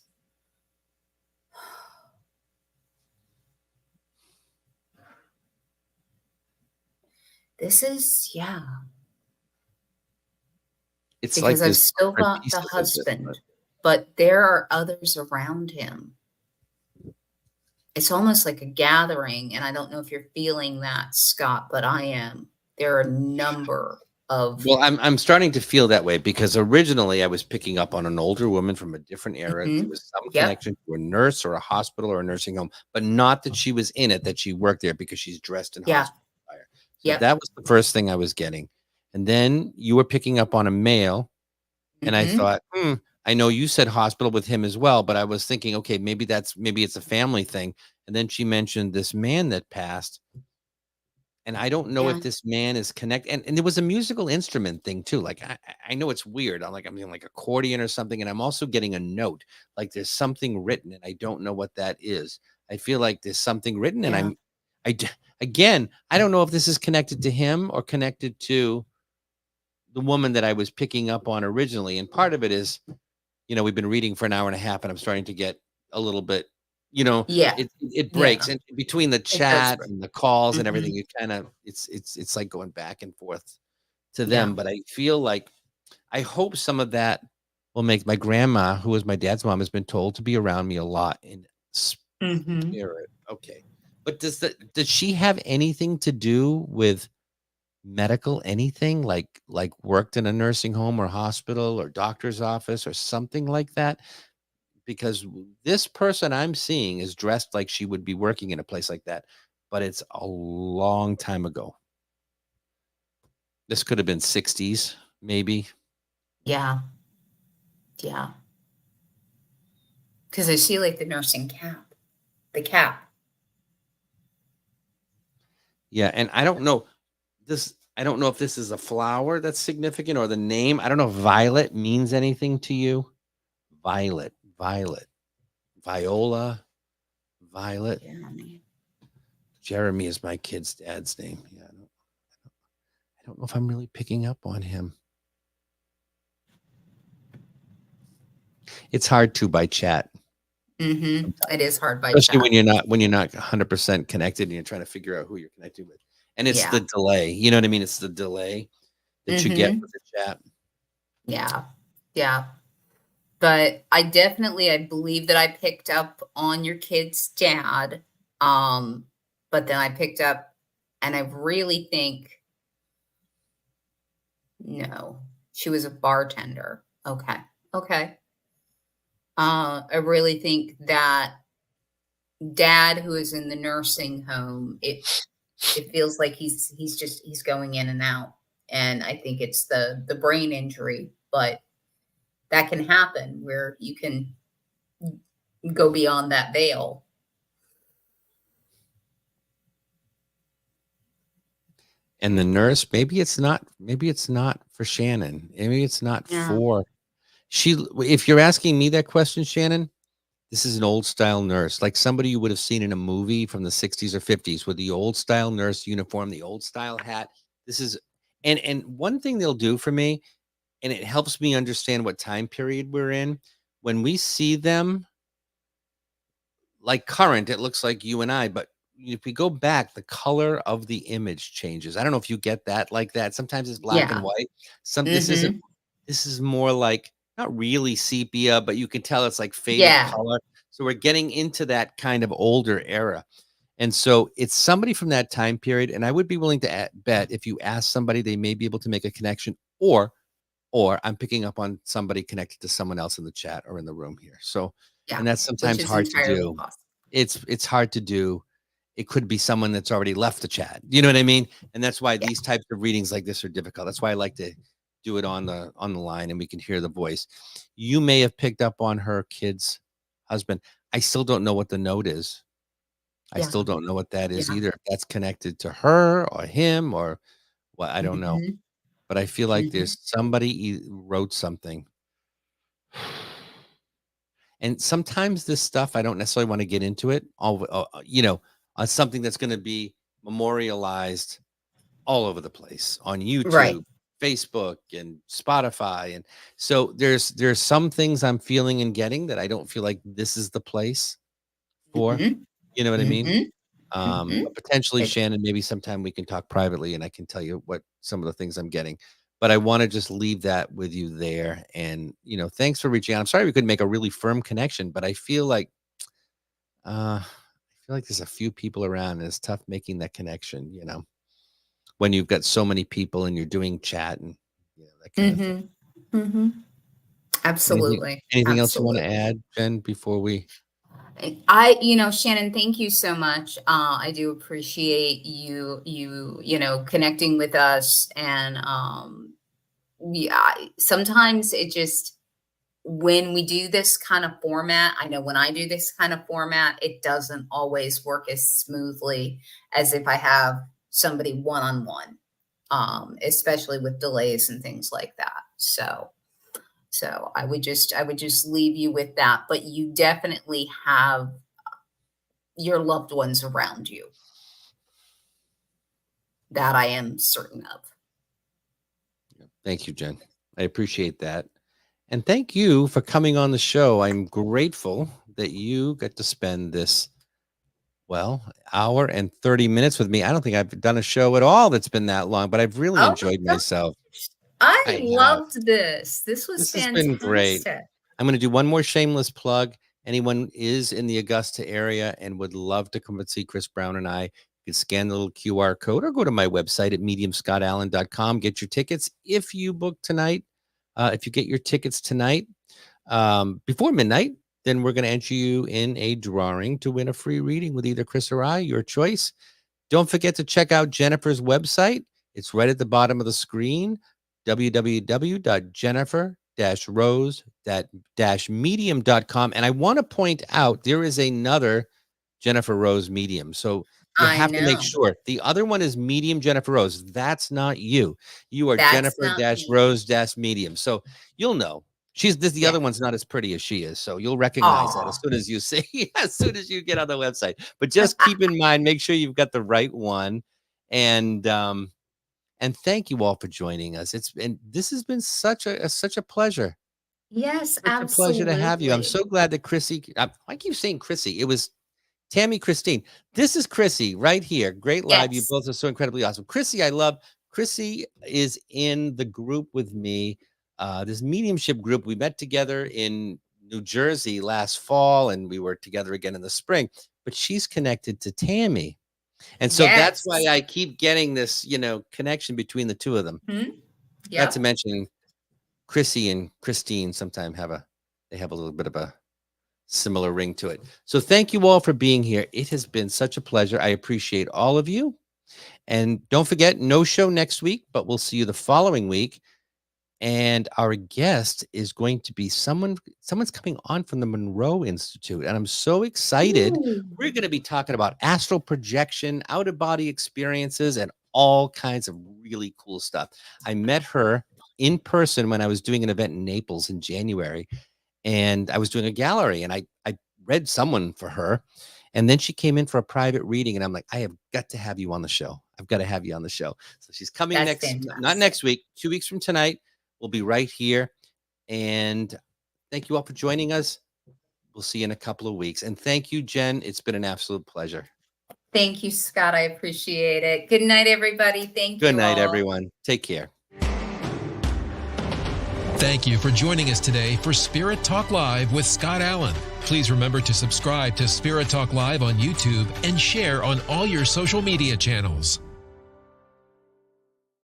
This is, yeah, it's because like I've there's still different got the pieces of this, husband, but there are others around him. It's almost like a gathering, and I don't know if you're feeling that, Scott, but I am. There are a number of Well, I'm starting to feel that way because originally I was picking up on an older woman from a different era. There was some Yep. connection to a nurse or a hospital or a nursing home, but not that she was in it, that she worked there because she's dressed in Yeah. hospital attire. So Yep. that was the first thing I was getting. And then you were picking up on a male, and I thought, I know you said hospital with him as well, but I was thinking, okay, maybe it's a family thing. And then she mentioned this man that passed. And I don't know Yeah. if this man is connected. And there was a musical instrument thing too. Like I know it's weird. I'm getting like accordion or something, and I'm also getting a note. Like there's something written, and I don't know what that is. I feel like there's something written, and Yeah. again, I don't know if this is connected to him or connected to the woman that I was picking up on originally. And part of it is, we've been reading for an hour and a half, and I'm starting to get a little bit, Yeah. it breaks, Yeah. and between the It does chat break. and the calls and everything, Mhm. you kind of it's like going back and forth to Yeah. them. But I feel like I hope some of that will make my grandma, who was my dad's mom, has been told to be around me a lot in Mhm. spirit. Okay. But does she have anything to do with medical anything like worked in a nursing home or hospital or doctor's office or something like that? Because this person I'm seeing is dressed like she would be working in a place like that, but it's a long time ago. This could have been 60s, maybe. Yeah. Yeah. Because I see like the nursing cap, the cap. Yeah, and I don't know this. I don't know if this is a flower that's significant or the name. I don't know if violet means anything to you. Violet, Viola, Violet. Yeah. Man. Jeremy is my kid's dad's name. Yeah, I don't know if I'm really picking up on him. It's hard to by chat. Mhm. It is hard by Especially chat. when you're not 100% connected and you're trying to figure out who you're connected with. And it's the Yeah. delay. You know what I mean? It's the delay that you get Mhm. with the chat. Yeah. Yeah. But I believe that I picked up on your kid's dad. Um, but then I picked up and I really think no, she was a bartender. Okay. Okay. I really think that dad who is in the nursing home, it feels like he's going in and out. And I think it's the brain injury, but that can happen where you can go beyond that veil. And the nurse, maybe it's not for Shannon. Maybe it's not Yeah. for if you're asking me that question, Shannon, this is an old style nurse, like somebody you would have seen in a movie from the 60s or 50s with the old style nurse uniform, the old style hat. This is and one thing they'll do for me, and it helps me understand what time period we're in. When we see them like current, it looks like you and I, but if we go back, the color of the image changes. I don't know if you get that like that. Sometimes it's black and Yeah. white. Mhm. This is more like not really sepia, but you can tell it's like faded Yeah. color. So we're getting into that kind of older era. And so it's somebody from that time period. And I would be willing to bet if you ask somebody, they may be able to make a connection, or I'm picking up on somebody connected to someone else in the chat or in the room here. So, Yeah. and that's Which sometimes is hard to entirely do. possible. It's hard to do. It could be someone that's already left the chat. You know what I mean? And that's why Yeah. these types of readings like this are difficult. That's why I like to do it on the line and we can hear the voice. You may have picked up on her kid's husband. I still don't know what the note is. I Yeah. still don't know what that is Yeah. either. If that's connected to her or him or what, I don't know. Mhm. But I feel like Mhm. there's somebody wrote something. And sometimes this stuff, I don't necessarily want to get into it, on something that's going to be memorialized all over the place on Right. YouTube, Facebook, and Spotify. And so there's some things I'm feeling and getting that I don't feel like this is the place for. Mhm. You know what I mean? Mhm. Mhm. But potentially, It Shannon, maybe sometime we can talk privately and I can tell you what some of the things I'm getting. But I want to just leave that with you there. And, thanks for reaching out. I'm sorry we couldn't make a really firm connection, but I feel like there's a few people around and it's tough making that connection. when you've got so many people and you're doing chat and that kind of thing. Mm-hmm. Absolutely. Anything else you want to add, Jen, before we? Shannon, thank you so much. I do appreciate you connecting with us. And sometimes it just, when we do this kind of format, I know when I do this kind of format, it doesn't always work as smoothly as if I have somebody one-on-one, especially with delays and things like that. So I would just leave you with that, but you definitely have your loved ones around you. That I am certain of. Thank you, Jen. I appreciate that. And thank you for coming on the show. I'm grateful that you get to spend this, hour and 30 minutes with me. I don't think I've done a show at all that's been that long, but I've really enjoyed myself. I loved this. This was fantastic. Has been great. I'm going to do one more shameless plug. Anyone is in the Augusta area and would love to come and see Chris Brown and I, you can scan the little QR code or go to my website at mediumscottallan.com. Get your tickets. If you book tonight, if you get your tickets tonight before midnight, then we're going to enter you in a drawing to win a free reading with either Chris or I, your choice. Don't forget to check out Jennifer's website. It's right at the bottom of the screen, www.jennifer-rose-medium.com. And I want to point out there is another Jennifer Rose Medium. So you have to make sure. The other one is Medium Jennifer Rose. That's not you. You are Jennifer-Rose-Medium. So you'll know. The other one's not as pretty as she is. So you'll recognize that as soon as you see, as soon as you get on the website. But just keep in mind, make sure you've got the right one. And thank you all for joining us. This has been such a pleasure. Yes, absolutely. It's a pleasure to have you. I'm so glad that Chrissy, I keep saying Chrissy. It was Tammy Christine. This is Chrissy right here. Great live. You both are so incredibly awesome. Chrissy, I love. Chrissy is in the group with me, this mediumship group. We met together in New Jersey last fall, and we were together again in the spring. But she's connected to Tammy. And so that's why I keep getting this, connection between the two of them. Not to mention Chrissy and Christine sometimes have a little bit of a similar ring to it. So thank you all for being here. It has been such a pleasure. I appreciate all of you. And don't forget, no show next week, but we'll see you the following week. And our guest is going to be someone's coming on from the Monroe Institute. And I'm so excited. Ooh. We're going to be talking about astral projection, out-of-body experiences, and all kinds of really cool stuff. I met her in person when I was doing an event in Naples in January. And I was doing a gallery, and I read someone for her. And then she came in for a private reading. And I'm like, I have got to have you on the show. I've got to have you on the show. So she's coming not next week, 2 weeks from tonight. We'll be right here. And thank you all for joining us. We'll see you in a couple of weeks. And thank you, Jen. It's been an absolute pleasure. Thank you, Scott. I appreciate it. Good night, everybody. Thank you. Good night, everyone. Take care. Thank you for joining us today for Spirit Talk Live with Scott Allan. Please remember to subscribe to Spirit Talk Live on YouTube and share on all your social media channels.